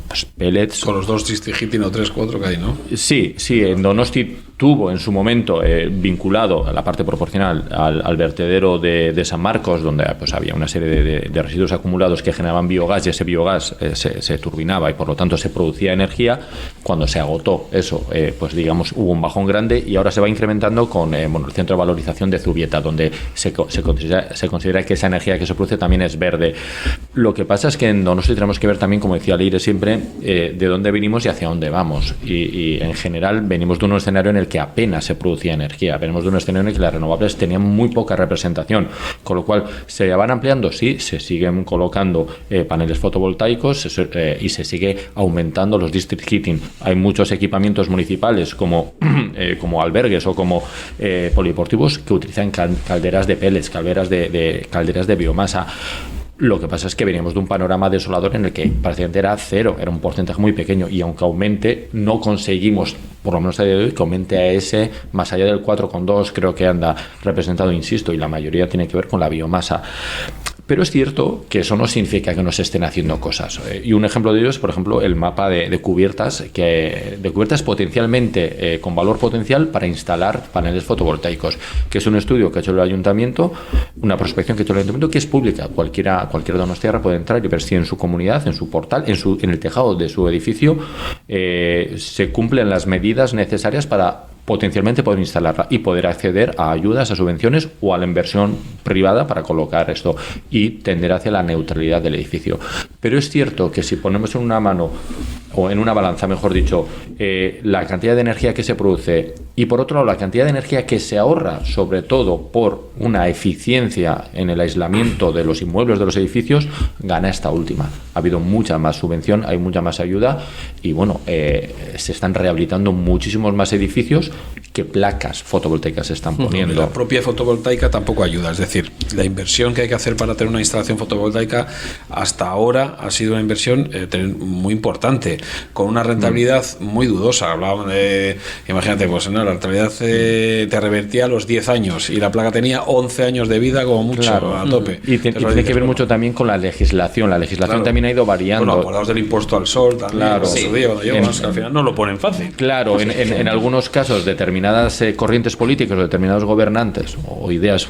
pues pellets.
Con los 2 district heating o 3-4 que hay, ¿no?
Sí, en Donosti tuvo en su momento vinculado a la parte proporcional al vertedero de San Marcos, donde pues había una serie de residuos acumulados que generaban biogás, y ese biogás se turbinaba y por lo tanto se producía energía. Cuando se agotó eso, pues digamos hubo un bajón grande, y ahora se va incrementando con el centro de valorización de Zubieta, donde se considera que esa energía que se produce también es verde. Lo que pasa es que en Donosti tenemos que ver también, como decía Leire siempre, de dónde venimos y hacia dónde vamos, y en general venimos de un escenario en el que apenas se producía energía, venimos de un escenario en el que las renovables tenían muy poca representación, con lo cual se van ampliando, sí, se siguen colocando paneles fotovoltaicos y se sigue aumentando los district heating. Hay muchos equipamientos municipales como albergues o como polideportivos que utilizan calderas de pellets, calderas de biomasa. Lo que pasa es que veníamos de un panorama desolador en el que prácticamente era cero, era un porcentaje muy pequeño, y aunque aumente, no conseguimos, por lo menos a día de hoy, que aumente a ese más allá del 4,2, creo que anda representado, insisto, y la mayoría tiene que ver con la biomasa. Pero es cierto que eso no significa que no se estén haciendo cosas. Y un ejemplo de ello es, por ejemplo, el mapa de cubiertas, de cubiertas potencialmente con valor potencial para instalar paneles fotovoltaicos, que es un estudio que ha hecho el ayuntamiento, una prospección que ha hecho el ayuntamiento, que es pública. Cualquier donostiarra puede entrar y ver si en su comunidad, en su portal, en el tejado de su edificio, se cumplen las medidas necesarias para potencialmente poder instalarla y poder acceder a ayudas, a subvenciones o a la inversión privada para colocar esto y tender hacia la neutralidad del edificio. Pero es cierto que si ponemos en una mano o en una balanza, mejor dicho, la cantidad de energía que se produce y por otro lado la cantidad de energía que se ahorra, sobre todo por una eficiencia en el aislamiento de los inmuebles de los edificios, gana esta última. Ha habido mucha más subvención, hay mucha más ayuda y bueno, se están rehabilitando muchísimos más edificios que placas fotovoltaicas se están poniendo.
La propia fotovoltaica tampoco ayuda, es decir, la inversión que hay que hacer para tener una instalación fotovoltaica hasta ahora ha sido una inversión muy importante, con una rentabilidad muy dudosa. Hablaban de, imagínate, pues no, la rentabilidad te revertía a los 10 años y la placa tenía 11 años de vida como mucho,
claro,
a tope.
Y tiene que ver mucho también con la legislación. La legislación
claro,
también ha ido variando.
Bueno, acordaos del impuesto al sol también,
claro,
sí, que al final no lo ponen fácil.
Claro, en algunos casos determinadas corrientes políticas o determinados gobernantes o ideas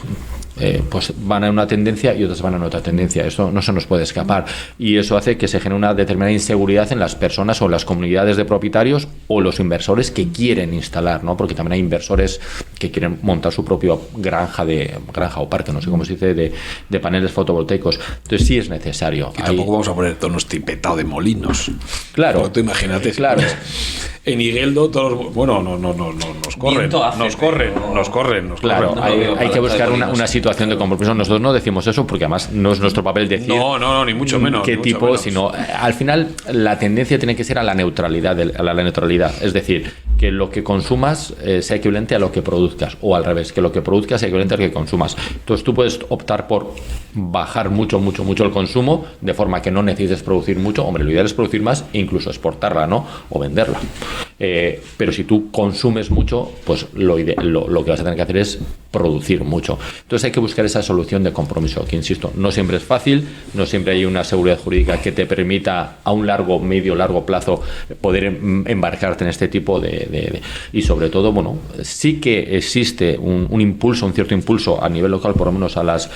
pues van a una tendencia y otras van a otra tendencia. Eso no se nos puede escapar y eso hace que se genere una determinada inseguridad en las personas o en las comunidades de propietarios o los inversores que quieren instalar, ¿no? Porque también hay inversores que quieren montar su propia granja o parque, no sé cómo se dice, de paneles fotovoltaicos. Entonces sí es necesario.
Y tampoco vamos a poner tonos tipetado de molinos.
Claro.
Porque tú imagínate.
Claro.
En Igueldo todos, bueno, nos corren.
Claro, hay que buscar una situación de compromiso. Nosotros no decimos eso porque además no es nuestro papel decir
no, ni mucho menos
qué tipo, menos. Sino al final la tendencia tiene que ser a la neutralidad, es decir, que lo que consumas sea equivalente a lo que produzcas o al revés, que lo que produzcas sea equivalente a lo que consumas. Entonces tú puedes optar por bajar mucho el consumo de forma que no necesites producir mucho. Hombre, lo ideal es producir más e incluso exportarla, ¿no? O venderla. Pero si tú consumes mucho, pues lo que vas a tener que hacer es producir mucho. Entonces hay que buscar esa solución de compromiso, que insisto, no siempre es fácil, no siempre hay una seguridad jurídica que te permita a un medio largo plazo poder embarcarte en este tipo y sobre todo, bueno, sí que existe un impulso, un cierto impulso a nivel local, por lo menos a las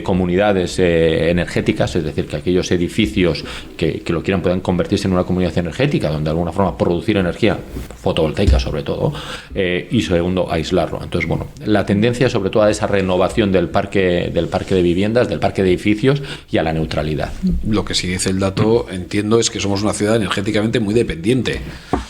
comunidades energéticas, es decir, que aquellos edificios que lo quieran puedan convertirse en una comunidad energética donde de alguna forma producir energía fotovoltaica sobre todo y segundo aislarlo. Entonces, bueno, la tendencia sobre todo a esa renovación del parque de viviendas, del parque de edificios y a la neutralidad.
Lo que sí dice el dato, entiendo, es que somos una ciudad energéticamente muy dependiente.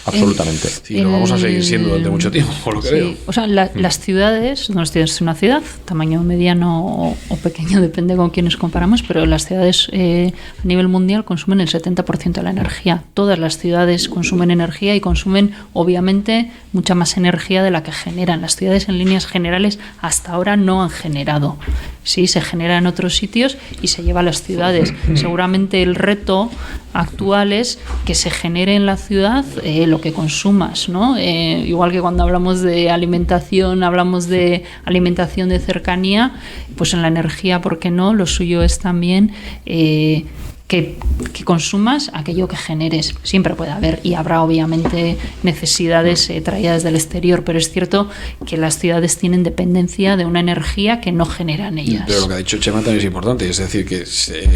Absolutamente.
Sí, lo vamos a seguir siendo durante mucho tiempo, por lo que veo.
O sea, las ciudades, no tienes una ciudad, tamaño mediano o pequeño, depende con quiénes comparamos, pero las ciudades a nivel mundial consumen el 70% de la energía. Todas las ciudades consumen energía y consumen, obviamente, mucha más energía de la que generan. Las ciudades, en líneas generales, hasta ahora no han generado. Sí, se genera en otros sitios y se lleva a las ciudades. Seguramente el reto actual es que se genere en la ciudad lo que consumas, ¿no? Igual que cuando hablamos de alimentación de cercanía, pues en la energía, ¿por qué no? Lo suyo es también que consumas aquello que generes. Siempre puede haber y habrá obviamente necesidades traídas del exterior, pero es cierto que las ciudades tienen dependencia de una energía que no generan ellas.
Pero lo que ha dicho Chema también es importante, es decir, que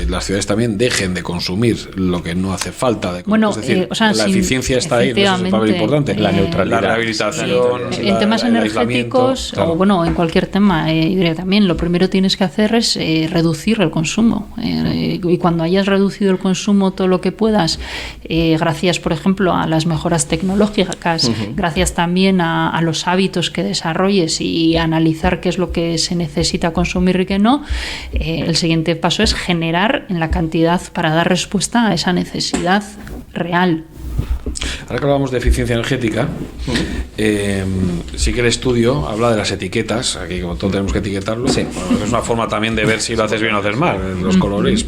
las ciudades también dejen de consumir lo que no hace falta. Es decir, la eficiencia está ahí, ¿no? Eso es un papel importante.
La neutralidad.
La rehabilitación.
En temas energéticos, claro. O bueno, en cualquier tema, yo diría también, lo primero que tienes que hacer es reducir el consumo. Y cuando hayas reducido el consumo todo lo que puedas, gracias, por ejemplo, a las mejoras tecnológicas, gracias también a los hábitos que desarrolles y analizar qué es lo que se necesita consumir y qué no, el siguiente paso es generar en la cantidad para dar respuesta a esa necesidad real.
Ahora que hablamos de eficiencia energética, sí que el estudio habla de las etiquetas. Aquí, como todos tenemos que etiquetarlo, sí. Bueno, es una forma también de ver si lo haces bien o haces mal. Los colores.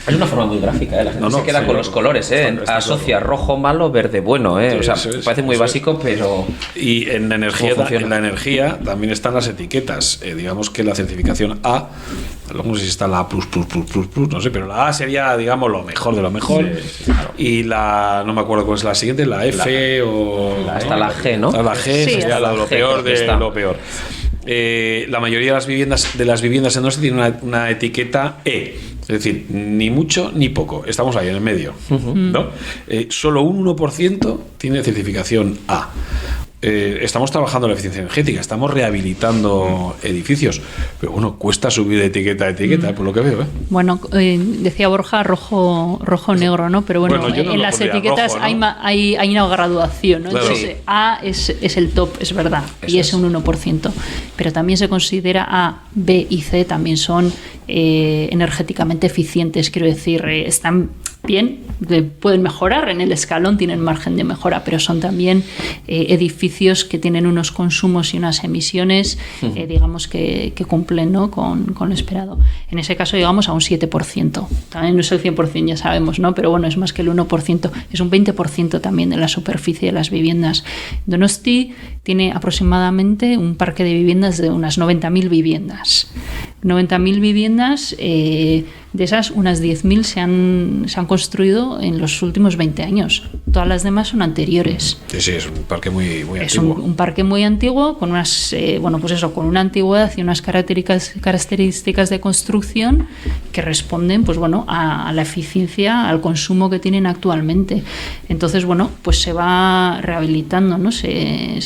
Es una forma muy gráfica, la gente se queda con los colores, asocia rojo malo, verde bueno, Sí, o sea, parece muy básico, pero.
Y en la energía también están las etiquetas. Digamos que la certificación A, no sé si está la A++++, no sé, pero la A sería, digamos, lo mejor de lo mejor. Sí, claro. Y no me acuerdo cuál es la siguiente, la F
hasta la G, ¿no?
La G sería lo peor de lo peor. La mayoría de las viviendas en Donosti tienen una etiqueta E. Es decir, ni mucho ni poco. Estamos ahí en el medio, ¿no? Solo un 1% tiene certificación A. estamos trabajando en la eficiencia energética, estamos rehabilitando edificios, pero bueno, cuesta subir de etiqueta a etiqueta, por lo que veo.
Bueno, decía Borja rojo, negro, ¿no? Pero bueno,
yo no
en
lo
las
pondría
etiquetas
rojo, ¿no?
hay una graduación, ¿no?
Claro.
Entonces, A es el top, es verdad, y es un 1%. Pero también se considera A, B y C también son energéticamente eficientes, quiero decir, están bien, pueden mejorar en el escalón, tienen margen de mejora, pero son también edificios que tienen unos consumos y unas emisiones, digamos, que cumplen, ¿no? con lo esperado. En ese caso llegamos a un 7%. También no es el 100%, ya sabemos, ¿no? Pero bueno, es más que el 1%. Es un 20% también de la superficie de las viviendas. Donosti tiene aproximadamente un parque de viviendas de unas 90.000 viviendas. 90.000 viviendas, de esas unas 10.000 se han construido en los últimos 20 años. Todas las demás son anteriores.
Sí, es un parque muy antiguo.
Es un parque muy antiguo con unas, con una antigüedad y unas características de construcción que responden, pues bueno, a la eficiencia, al consumo que tienen actualmente. Entonces, bueno, pues se va rehabilitando, ¿no? Se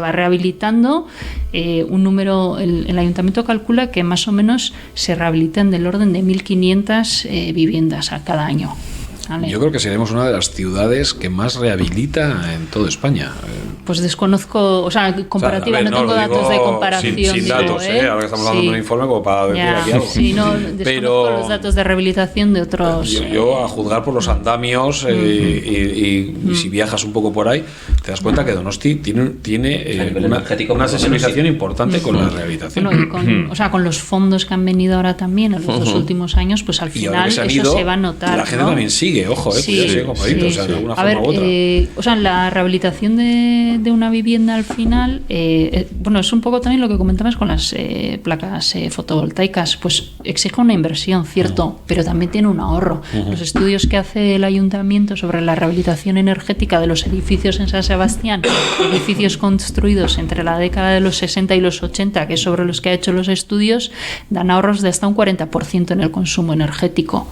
va rehabilitando un número. El ayuntamiento calcula que más o menos se rehabilitan del orden de 1.500 viviendas a cada año. ¿Vale?
Yo creo que seremos una de las ciudades que más rehabilita en toda España.
Pues desconozco, o sea, comparativa, no tengo datos de comparación.
Sin datos, ahora que estamos dando un informe como para decir aquí algo.
Sí, no, desconozco los datos de rehabilitación de otros.
Yo a juzgar por los andamios y si viajas un poco por ahí, te das cuenta que Donosti tiene una sensibilización importante con la rehabilitación.
Bueno, y con los fondos que han venido ahora también en los 2 últimos años, pues al final eso se va a notar.
La gente también sigue, ojo,
sí,
sigue compadito, o sea, de alguna
a
forma
ver,
u otra.
La rehabilitación de una vivienda al final, es un poco también lo que comentabas con las placas fotovoltaicas, pues exige una inversión, cierto, pero también tiene un ahorro. Los estudios que hace el ayuntamiento sobre la rehabilitación energética de los edificios en San Sebastián, edificios construidos entre la década de los 60 y los 80, que es sobre los que ha hecho los estudios, dan ahorros de hasta un 40% en el consumo energético.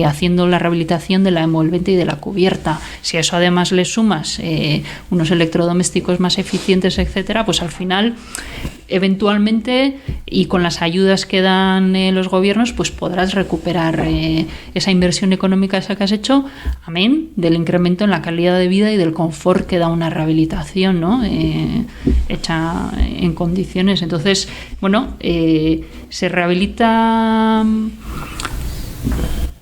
Haciendo la rehabilitación de la envolvente y de la cubierta. Si a eso además le sumas unos electrodomésticos más eficientes, etcétera, pues al final, eventualmente, y con las ayudas que dan los gobiernos, pues podrás recuperar esa inversión económica esa que has hecho, amén del incremento en la calidad de vida y del confort que da una rehabilitación, ¿no? Hecha en condiciones. Entonces, bueno, se rehabilita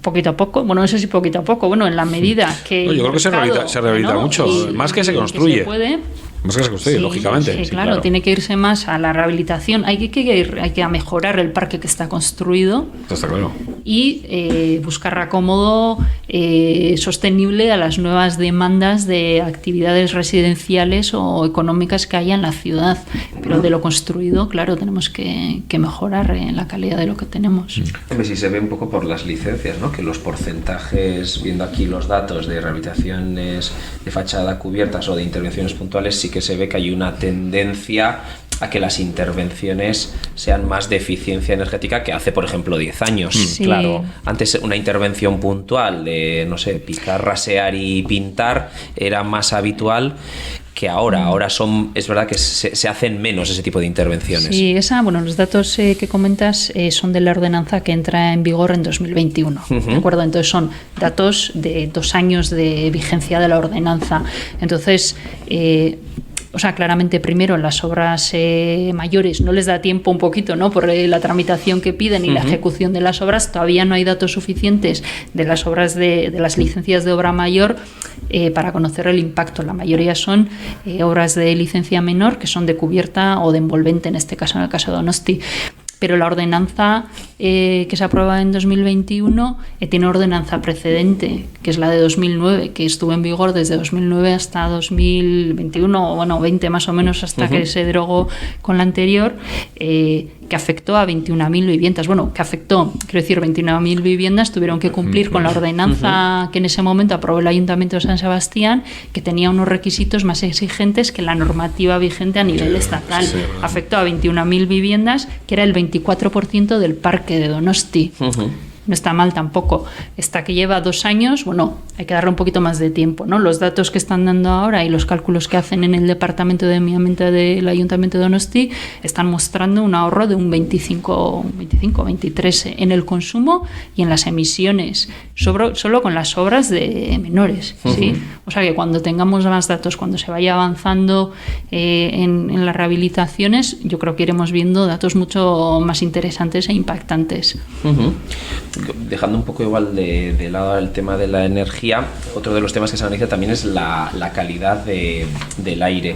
poquito a poco, bueno, no sé si poquito a poco, bueno, en la medida que...
yo creo que se rehabilita mucho, más que se construye.
Que se puede.
Más que se construye, lógicamente.
Sí, claro, tiene que irse más a la rehabilitación. Hay que mejorar el parque que está construido.
Está claro.
Y buscar acomodo sostenible a las nuevas demandas de actividades residenciales o económicas que haya en la ciudad. Pero de lo construido, claro, tenemos que mejorar la calidad de lo que tenemos.
Hombre, sí se ve un poco por las licencias, ¿no? Que los porcentajes, viendo aquí los datos de rehabilitaciones de fachada cubiertas o de intervenciones puntuales, sí que se ve que hay una tendencia a que las intervenciones sean más de eficiencia energética que hace, por ejemplo, 10 años.
Sí.
Claro, antes una intervención puntual de, no sé, picar, rasear y pintar era más habitual que ahora. Ahora es verdad que se hacen menos ese tipo de intervenciones.
Sí, los datos que comentas son de la ordenanza que entra en vigor en 2021. ¿De acuerdo? Entonces son datos de 2 años de vigencia de la ordenanza. Entonces, claramente primero las obras mayores no les da tiempo un poquito, ¿no? Por la tramitación que piden y la ejecución de las obras. Todavía no hay datos suficientes de las obras de las licencias de obra mayor para conocer el impacto. La mayoría son obras de licencia menor, que son de cubierta o de envolvente, en este caso, en el caso de Donosti. Pero la ordenanza que se aprueba en 2021 tiene ordenanza precedente, que es la de 2009, que estuvo en vigor desde 2009 hasta 2021, 20 más o menos, hasta que se derogó con la anterior, que afectó a 21.000 viviendas. Bueno, que afectó, quiero decir, 21.000 viviendas tuvieron que cumplir con la ordenanza que en ese momento aprobó el Ayuntamiento de San Sebastián, que tenía unos requisitos más exigentes que la normativa vigente a nivel estatal. Afectó a 21.000 viviendas, que era el 24% del parque de Donosti. no está mal tampoco. Esta que lleva 2 años, bueno, hay que darle un poquito más de tiempo, ¿no? Los datos que están dando ahora y los cálculos que hacen en el Departamento de Medio Ambiente del Ayuntamiento de Donosti están mostrando un ahorro de un 23 en el consumo y en las emisiones, solo con las obras de menores, ¿sí? O sea que cuando tengamos más datos, cuando se vaya avanzando en las rehabilitaciones, yo creo que iremos viendo datos mucho más interesantes e impactantes.
Dejando un poco igual de lado el tema de la energía, otro de los temas que se analiza también es la calidad del aire.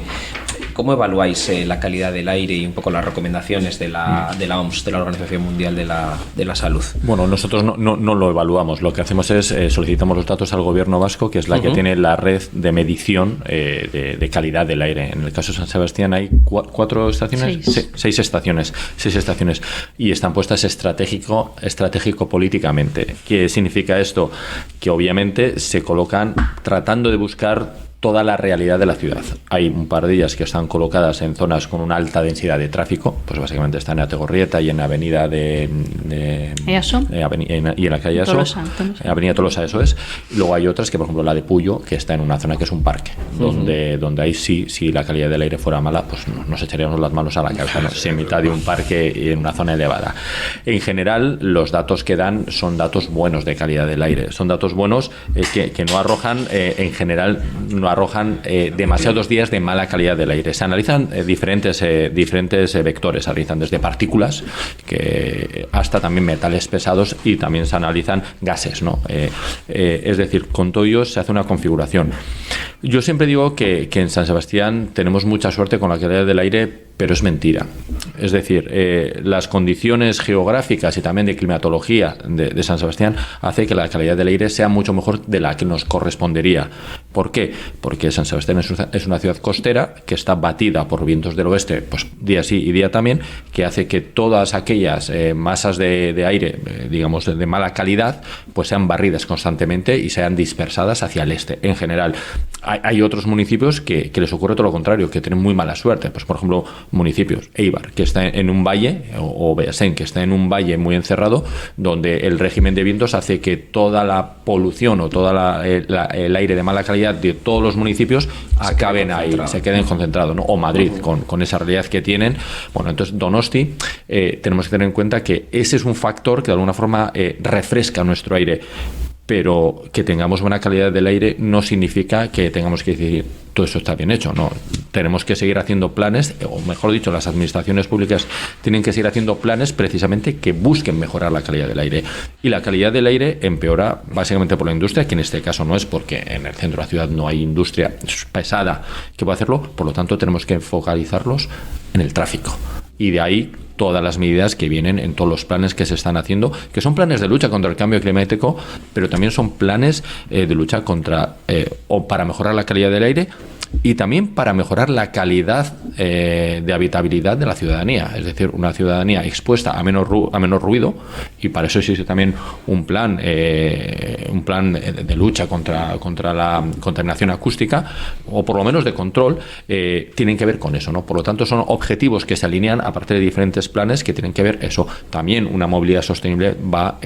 ¿Cómo evaluáis la calidad del aire y un poco las recomendaciones de la OMS, de la Organización Mundial de la Salud?
Bueno, nosotros no lo evaluamos. Lo que hacemos es solicitamos los datos al gobierno vasco, que es la que tiene la red de medición de calidad del aire. En el caso de San Sebastián hay 4 estaciones, 6 estaciones, y están puestas estratégico políticamente. ¿Qué significa esto? Que obviamente se colocan tratando de buscar toda la realidad de la ciudad. Hay un par de ellas que están colocadas en zonas con una alta densidad de tráfico, pues básicamente están en Ategorrieta y en la avenida
Easo.
Y en la calle Easo, avenida Tolosa, eso es. Luego hay otras que, por ejemplo, la de Puyo, que está en una zona que es un parque, donde ahí si la calidad del aire fuera mala, pues nos echaríamos las manos a la cabeza, ¿no? Si en mitad de un parque y en una zona elevada. En general, los datos que dan son datos buenos de calidad del aire. Son datos buenos que no arrojan, en general, no arrojan demasiados días de mala calidad del aire. Se analizan diferentes vectores, se analizan desde partículas hasta también metales pesados, y también se analizan gases, ¿no? Es decir, con todo ello se hace una configuración. Yo siempre digo que en San Sebastián tenemos mucha suerte con la calidad del aire, pero es mentira. Es decir, las condiciones geográficas y también de climatología de San Sebastián hace que la calidad del aire sea mucho mejor de la que nos correspondería. ¿Por qué? Porque San Sebastián es una ciudad costera que está batida por vientos del oeste, pues día sí y día también, que hace que todas aquellas masas de aire, digamos, de mala calidad, pues sean barridas constantemente y sean dispersadas hacia el este. En general, hay otros municipios que les ocurre todo lo contrario, que tienen muy mala suerte. Pues, por ejemplo, municipios, Eibar, que está en un valle, o Beasain, que está en un valle muy encerrado, donde el régimen de vientos hace que toda la polución o todo el aire de mala calidad de todos los municipios acaben ahí, se queden concentrados, ¿no? O Madrid, con esa realidad que tienen. Bueno, entonces Donosti, tenemos que tener en cuenta que ese es un factor que de alguna forma refresca nuestro aire. Pero que tengamos buena calidad del aire no significa que tengamos que decir todo eso está bien hecho, no. Tenemos que seguir haciendo planes, o mejor dicho, las administraciones públicas tienen que seguir haciendo planes precisamente que busquen mejorar la calidad del aire. Y la calidad del aire empeora básicamente por la industria, que en este caso no es, porque en el centro de la ciudad no hay industria pesada que pueda hacerlo, por lo tanto tenemos que focalizarlos en el tráfico. Y de ahí todas las medidas que vienen en todos los planes que se están haciendo, que son planes de lucha contra el cambio climático, pero también son planes de lucha contra o para mejorar la calidad del aire, y también para mejorar la calidad de habitabilidad de la ciudadanía, es decir, una ciudadanía expuesta a menos ruido, y para eso existe también un plan de lucha contra la contaminación acústica, o por lo menos de control, tienen que ver con eso, ¿no? Por lo tanto, son objetivos que se alinean a partir de diferentes planes que tienen que ver eso. También una movilidad sostenible va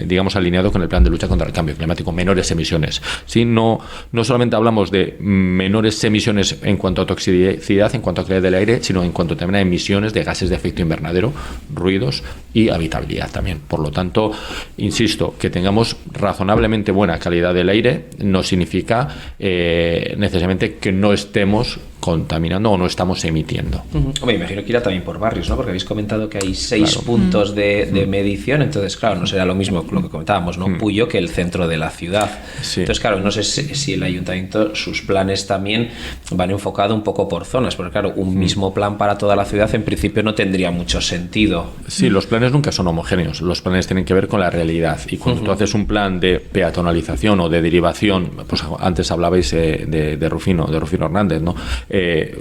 digamos, alineado con el plan de lucha contra el cambio climático, menores emisiones. ¿Sí? No solamente hablamos de menores emisiones en cuanto a toxicidad, en cuanto a calidad del aire, sino en cuanto también a emisiones de gases de efecto invernadero, ruidos y habitabilidad también. Por lo tanto, insisto, que tengamos razonablemente buena calidad del aire no significa necesariamente que no estemos contaminando o no estamos emitiendo.
Hombre, imagino que irá también por barrios, ¿no? Porque habéis comentado que hay 6 puntos de medición, entonces, claro, no será lo mismo lo que comentábamos, ¿no? Puyo, que el centro de la ciudad. Sí. Entonces, claro, no sé si el ayuntamiento, sus planes también van enfocados un poco por zonas, porque, claro, un mismo plan para toda la ciudad en principio no tendría mucho sentido.
Sí, los planes nunca son homogéneos, los planes tienen que ver con la realidad, y cuando tú haces un plan de peatonalización o de derivación, pues antes hablabais de Rufino Hernández, ¿no?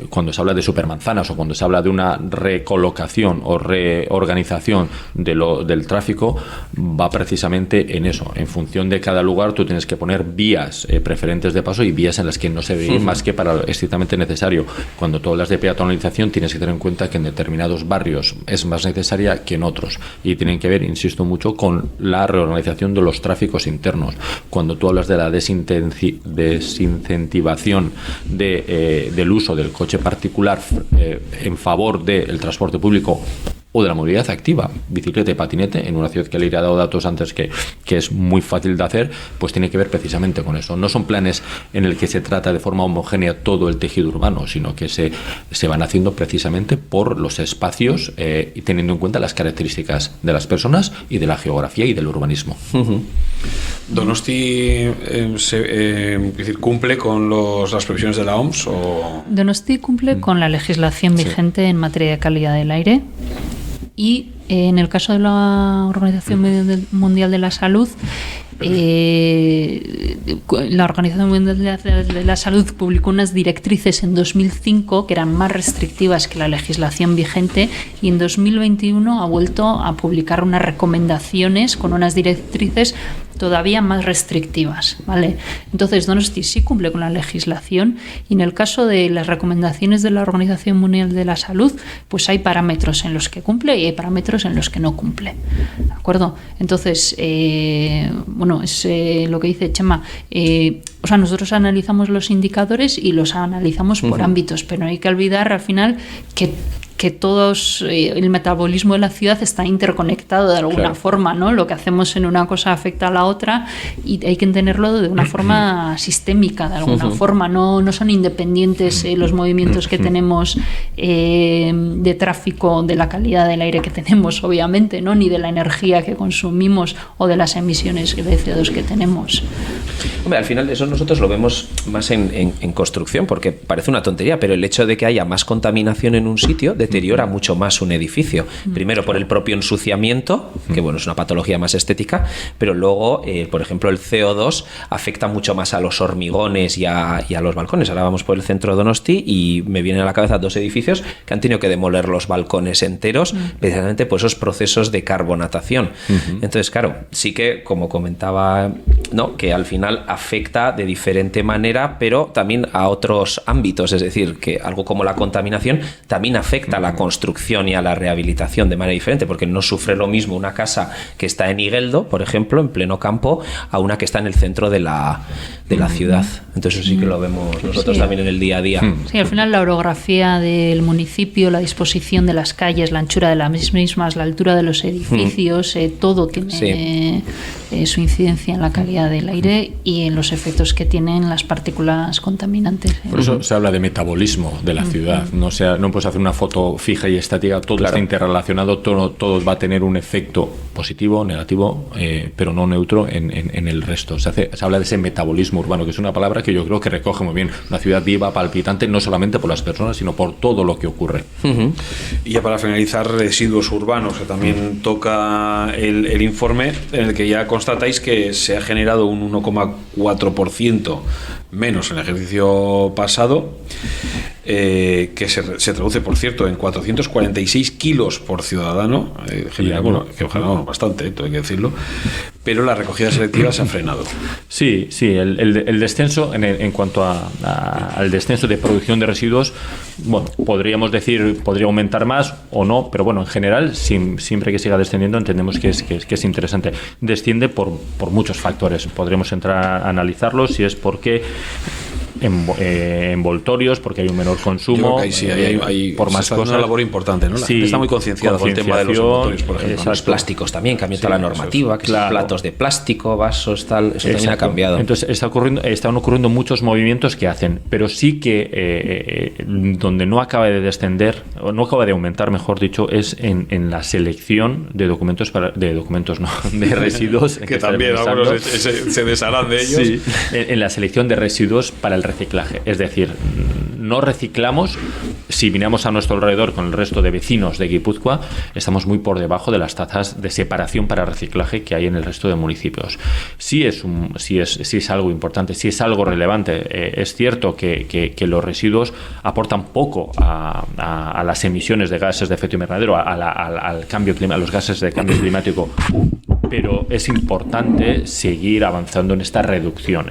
Cuando se habla de supermanzanas o cuando se habla de una recolocación o reorganización del tráfico, va precisamente en eso. En función de cada lugar tú tienes que poner vías preferentes de paso y vías en las que no se ve más que para lo estrictamente necesario. Cuando tú hablas de peatonalización tienes que tener en cuenta que en determinados barrios es más necesaria que en otros. residuos y tienen que ver, insisto mucho, con la reorganización de los tráficos internos. Cuando tú hablas de la desincentivación del uso del coche particular en favor del transporte público o de la movilidad activa, bicicleta y patinete, en una ciudad que le he dado datos antes que es muy fácil de hacer, pues tiene que ver precisamente con eso. No son planes en el que se trata de forma homogénea todo el tejido urbano, sino que se van haciendo precisamente por los espacios y teniendo en cuenta las características de las personas y de la geografía y del urbanismo.
¿Donosti es decir, cumple con las previsiones de la OMS?
Donosti cumple con la legislación vigente en materia de calidad del aire. Y en el caso de la Organización Mundial de la Salud, la Organización Mundial de la Salud publicó unas directrices en 2005 que eran más restrictivas que la legislación vigente, y en 2021 ha vuelto a publicar unas recomendaciones con unas directrices todavía más restrictivas, ¿vale? Entonces, Donosti sí cumple con la legislación, y en el caso de las recomendaciones de la Organización Mundial de la Salud, pues hay parámetros en los que cumple y hay parámetros en los que no cumple, ¿de acuerdo? Entonces, bueno, es lo que dice Chema. O sea, nosotros analizamos los indicadores y los analizamos por ámbitos, pero no hay que olvidar al final que todos, el metabolismo de la ciudad está interconectado de alguna forma, ¿no? Lo que hacemos en una cosa afecta a la otra y hay que entenderlo de una forma sistémica, de alguna forma. No son independientes los movimientos que tenemos de tráfico, de la calidad del aire que tenemos, obviamente, ¿no? Ni de la energía que consumimos o de las emisiones de CO2 que tenemos.
Hombre, al final eso nosotros lo vemos más en construcción, porque parece una tontería, pero el hecho de que haya más contaminación en un sitio deteriora mucho más un edificio. Primero por el propio ensuciamiento, que bueno, es una patología más estética, pero luego, por ejemplo, el CO2 afecta mucho más a los hormigones y a los balcones. Ahora vamos por el centro de Donosti y me vienen a la cabeza 2 edificios que han tenido que demoler los balcones enteros precisamente por esos procesos de carbonatación. Entonces, claro, sí que, como comentaba, ¿no?, que al final afecta de diferente manera, pero también a otros ámbitos. Es decir, que algo como la contaminación también afecta a la construcción y a la rehabilitación de manera diferente, porque no sufre lo mismo una casa que está en Igueldo, por ejemplo, en pleno campo, a una que está en el centro de la ciudad. Entonces eso sí que lo vemos nosotros también en el día a día.
Sí, al final la orografía del municipio, la disposición de las calles, la anchura de las mismas, la altura de los edificios, todo tiene su incidencia en la calidad del aire y en los efectos que tienen las partículas contaminantes.
Por eso se habla de metabolismo de la ciudad. No puedes hacer una foto fija y estática, todo está interrelacionado, todo va a tener un efecto positivo, negativo, pero no neutro en el resto. Se habla de ese metabolismo urbano, que es una palabra que yo creo que recoge muy bien una ciudad viva, palpitante, no solamente por las personas, sino por todo lo que ocurre.
Y ya para finalizar, residuos urbanos, que también toca el informe, en el que ya constatáis que se ha generado un 1,4% menos en el ejercicio pasado, que se traduce, por cierto, en 446 kilos por ciudadano, que ojalá bastante, todo hay que decirlo, pero la recogida selectiva se ha frenado.
Sí, el descenso, en cuanto al descenso de producción de residuos, bueno, podríamos decir, podría aumentar más o no, pero bueno, en general, siempre que siga descendiendo, entendemos que es interesante. Desciende por muchos factores, podríamos entrar a analizarlos, si es porque envoltorios, porque hay un menor consumo,
ahí sí, hay
por más cosas.
Una labor importante, ¿no? La gente está muy concienciada con el tema de los envoltorios, por ejemplo.
Los plásticos también, cambió toda la normativa, que son platos de plástico, vasos, tal, eso también ha cambiado.
Entonces están ocurriendo muchos movimientos que hacen, pero sí que donde no acaba de descender, o no acaba de aumentar, mejor dicho, es en la selección de de residuos.
que también algunos se desharán de ellos.
Sí, en la selección de residuos para el reciclaje. Es decir, no reciclamos. Si miramos a nuestro alrededor con el resto de vecinos de Guipúzcoa, estamos muy por debajo de las tasas de separación para reciclaje que hay en el resto de municipios. Sí es algo importante, sí es algo relevante. Es cierto que los residuos aportan poco a las emisiones de gases de efecto invernadero, al cambio climático, a los gases de cambio climático. Pero es importante seguir avanzando en esta reducción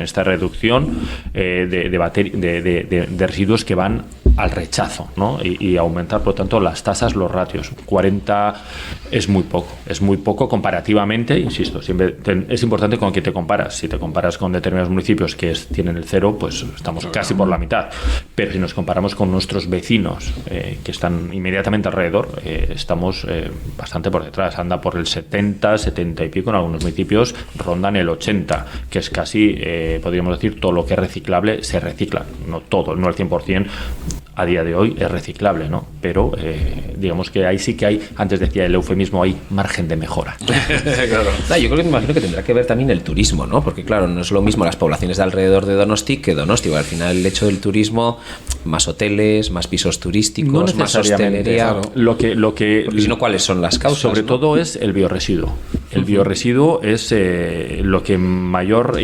de residuos que van al rechazo, ¿no? Y aumentar, por lo tanto, las tasas, los ratios. 40 es muy poco comparativamente, insisto, siempre es importante con quién te comparas. Si te comparas con determinados municipios que tienen el 0, pues estamos casi por la mitad. Pero si nos comparamos con nuestros vecinos que están inmediatamente alrededor, estamos bastante por detrás. Anda por el 70, 70 y pico, en algunos municipios rondan el 80, que es casi, podríamos decir, todo lo que es reciclable se recicla. No todo, no el 100%. A día de hoy es reciclable, ¿no? Pero digamos que ahí sí que hay, antes decía el eufemismo, hay margen de mejora.
Claro. Yo creo que me imagino que tendrá que ver también el turismo, ¿no? Porque claro, no es lo mismo las poblaciones de alrededor de Donosti que Donosti. Al final el hecho del turismo, más hoteles, más pisos turísticos,
no
más hostelería.
claro. Lo que
porque si no, ¿cuáles son las causas?
Sobre todo es el biorresiduo. El biorresiduo es lo que mayor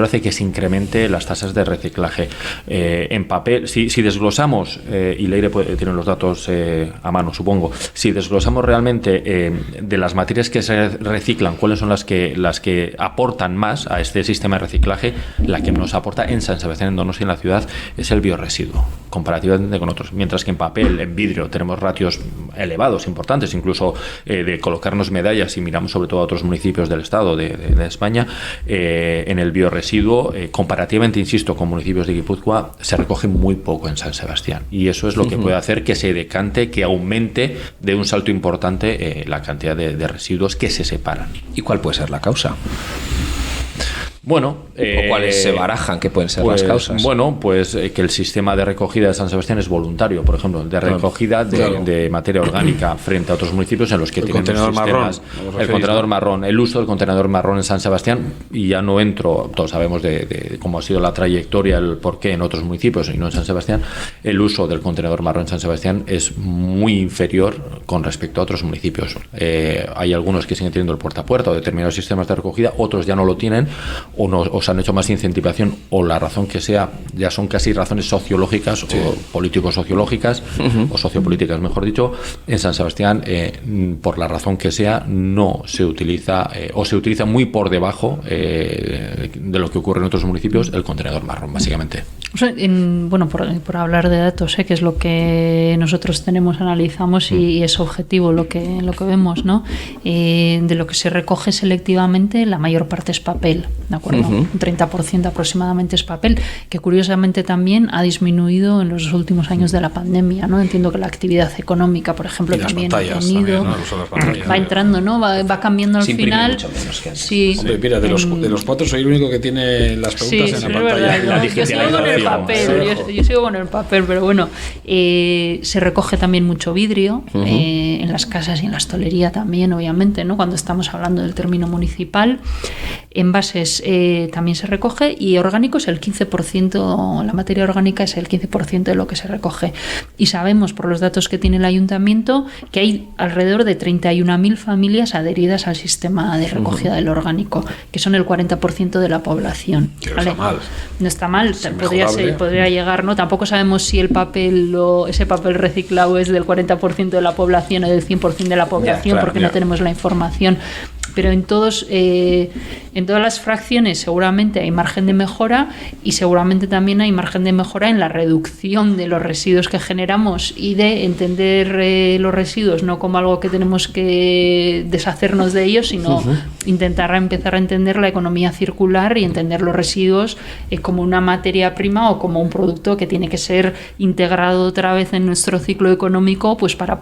hace que se incremente las tasas de reciclaje. En papel, si desglosamos, y Leire tiene los datos a mano, supongo, si desglosamos realmente de las materias que se reciclan, cuáles son las que aportan más a este sistema de reciclaje, la que nos aporta en San Sebastián, en Donosti, en la ciudad, es el biorresiduo, comparativamente con otros. Mientras que en papel, en vidrio, tenemos ratios elevados, importantes, incluso de colocarnos medallas, y miramos sobre todo a otros municipios del Estado, de España, en el biorresiduo, comparativamente, insisto, con municipios de Guipúzcoa, se recoge muy poco en San Sebastián. Y eso es lo que puede hacer que se decante, que aumente de un salto importante la cantidad de residuos que se separan.
¿Y cuál puede ser la causa?
Bueno,
¿o cuáles se barajan que pueden ser las causas?
Bueno, pues que el sistema de recogida de San Sebastián es voluntario, por ejemplo, de recogida de materia orgánica frente a otros municipios en los que tienen
contenedor
sistemas. El contenedor marrón, el uso del contenedor marrón en San Sebastián, y ya no entro, todos sabemos de cómo ha sido la trayectoria, el porqué en otros municipios y no en San Sebastián. El uso del contenedor marrón en San Sebastián es muy inferior con respecto a otros municipios. Hay algunos que siguen teniendo el puerta a puerta o determinados sistemas de recogida, otros ya no lo tienen, o se han hecho más incentivación, o la razón que sea, ya son casi razones sociológicas, sí, o político-sociológicas, o sociopolíticas, mejor dicho. En San Sebastián, por la razón que sea, no se utiliza, o se utiliza muy por debajo de lo que ocurre en otros municipios, el contenedor marrón, básicamente.
O sea, por hablar de datos, que es lo que nosotros tenemos, analizamos y es objetivo lo que vemos, ¿no? De lo que se recoge selectivamente, la mayor parte es papel, ¿de acuerdo? Un 30% aproximadamente es papel, que curiosamente también ha disminuido en los últimos años de la pandemia, ¿no? Entiendo que la actividad económica, por ejemplo, también ha tenido, también, ¿no? Va entrando, ¿no? Va cambiando al final.
Mucho menos que antes.
Sí.
Hombre, mira, de los cuatro soy el único que tiene las preguntas en la pantalla.
La
Yo sigo con el papel, yo sigo con el papel, pero bueno, se recoge también mucho vidrio en las casas y en la hostelería también, obviamente, ¿no? Cuando estamos hablando del término municipal. Envases también se recoge, y orgánicos el 15%, la materia orgánica es el 15% de lo que se recoge. Y sabemos por los datos que tiene el ayuntamiento que hay alrededor de 31.000 familias adheridas al sistema de recogida del orgánico, que son el 40% de la población.
Que no
¿vale?
está mal.
No está mal, podría llegar, ¿no? Tampoco sabemos si ese papel reciclado es del 40% de la población o del 100% de la población, porque no tenemos la información. Pero en todas las fracciones seguramente hay margen de mejora, y seguramente también hay margen de mejora en la reducción de los residuos que generamos, y de entender los residuos no como algo que tenemos que deshacernos de ellos, sino intentar empezar a entender la economía circular y entender los residuos como una materia prima o como un producto que tiene que ser integrado otra vez en nuestro ciclo económico, pues para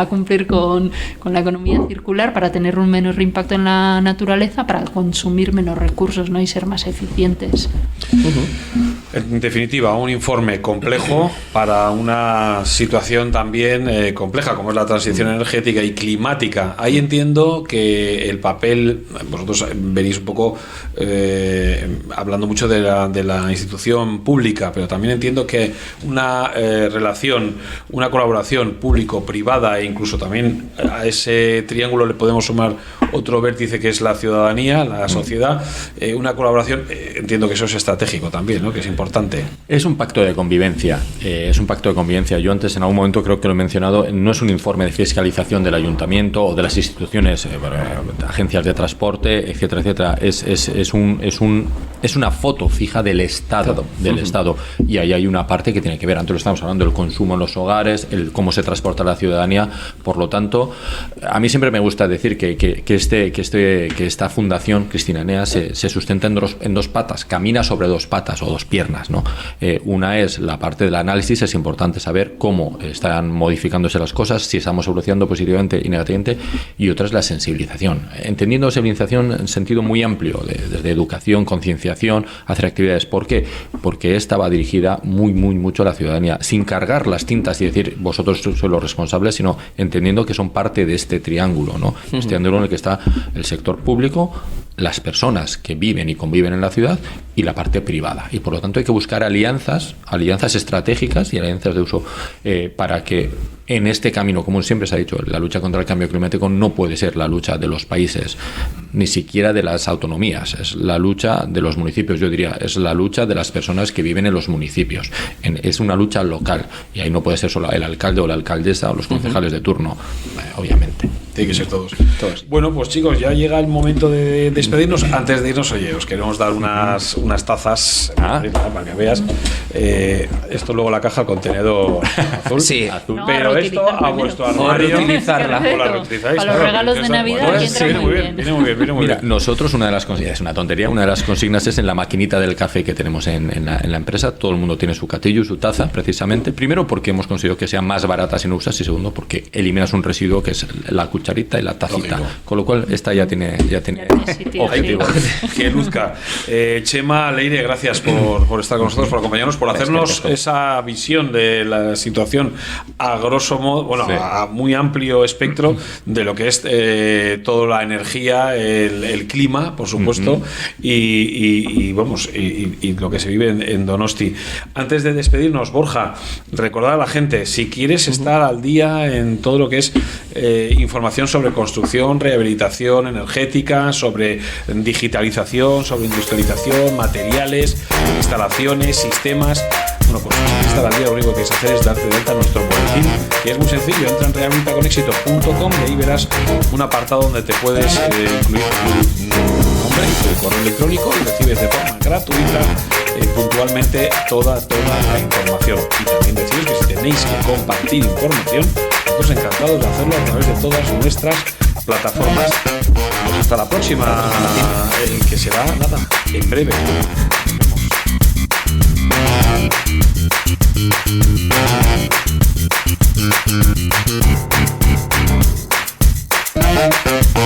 cumplir con la economía circular, para tener un menor impacto en la naturaleza, para consumir menos recursos, ¿no? Y ser más eficientes.
En definitiva, un informe complejo para una situación también compleja como es la transición energética y climática. Ahí entiendo que el papel, vosotros venís un poco hablando mucho de la institución pública, pero también entiendo que una relación, una colaboración público-privada, e incluso también a ese triángulo le podemos sumar otro vértice que es la ciudadanía, la sociedad, una colaboración, entiendo que eso es estratégico también, ¿no? Que es importante.
Es un pacto de convivencia, Yo antes en algún momento creo que lo he mencionado, no es un informe de fiscalización del ayuntamiento o de las instituciones, agencias de transporte, etcétera, etcétera. Es una foto fija del Estado, y ahí hay una parte que tiene que ver, antes lo estamos hablando, el consumo en los hogares, el cómo se transporta la ciudadanía. Por lo tanto, a mí siempre me gusta decir que esta fundación Cristina Enea se sustenta en dos patas, camina sobre dos patas o dos piernas, ¿no? Una es la parte del análisis, es importante saber cómo están modificándose las cosas, si estamos evolucionando positivamente y negativamente, y otra es la sensibilización. Entendiendo sensibilización en sentido muy amplio, desde educación, concienciación, hacer actividades. ¿Por qué? Porque esta va dirigida mucho a la ciudadanía, sin cargar las tintas y decir vosotros sois los responsables, sino entendiendo que son parte de este triángulo, ¿no? Este triángulo en el que está el sector público, las personas que viven y conviven en la ciudad y la parte privada. Y por lo tanto hay que buscar alianzas estratégicas y alianzas de uso para que en este camino común, siempre se ha dicho, la lucha contra el cambio climático no puede ser la lucha de los países, ni siquiera de las autonomías, es la lucha de los municipios, yo diría, es la lucha de las personas que viven en los municipios. Es una lucha local y ahí no puede ser solo el alcalde o la alcaldesa o los concejales de turno, obviamente.
Tiene que ser todos. Bueno, pues chicos, ya llega el momento de despedirnos. Antes de irnos, oye, os queremos dar unas tazas para que veas. Esto luego la caja, contenedor azul.
Sí,
azul.
No,
pero esto a vuestro armario.
Reutilizarla.
O la reutilizáis.
Para los regalos de Navidad
viene muy bien. Viene muy bien.
Mira, nosotros una de las consignas, es una tontería, una de las consignas es en la maquinita del café que tenemos en la empresa. Todo el mundo tiene su catillo y su taza, precisamente. Primero porque hemos conseguido que sean más baratas y no usas, y segundo porque eliminas un residuo que es la cucharita y la tacita. Lógico. Con lo cual esta ya tiene objetivo.
Que luzca. Chema Leire, gracias por estar con nosotros, por acompañarnos, por hacernos esa visión de la situación a grosso modo, bueno, sí, a muy amplio espectro de lo que es toda la energía, el clima, por supuesto, y lo que se vive en Donosti. Antes de despedirnos, Borja, recordar a la gente, si quieres estar al día en todo lo que es información sobre construcción, rehabilitación energética, sobre digitalización, sobre industrialización, materiales, instalaciones, sistemas. Bueno, pues estar al día, lo único que tienes que hacer es darte de alta nuestro boletín, que es muy sencillo. Entra en rehabilitaconexito.com y ahí verás un apartado donde te puedes incluir tu nombre y tu correo electrónico y recibes de forma gratuita puntualmente toda la información. Y también deciros que si tenéis que compartir información, nosotros encantados de hacerlo a través de todas nuestras plataformas. Pues hasta la próxima, que será nada, en breve. Nos vemos.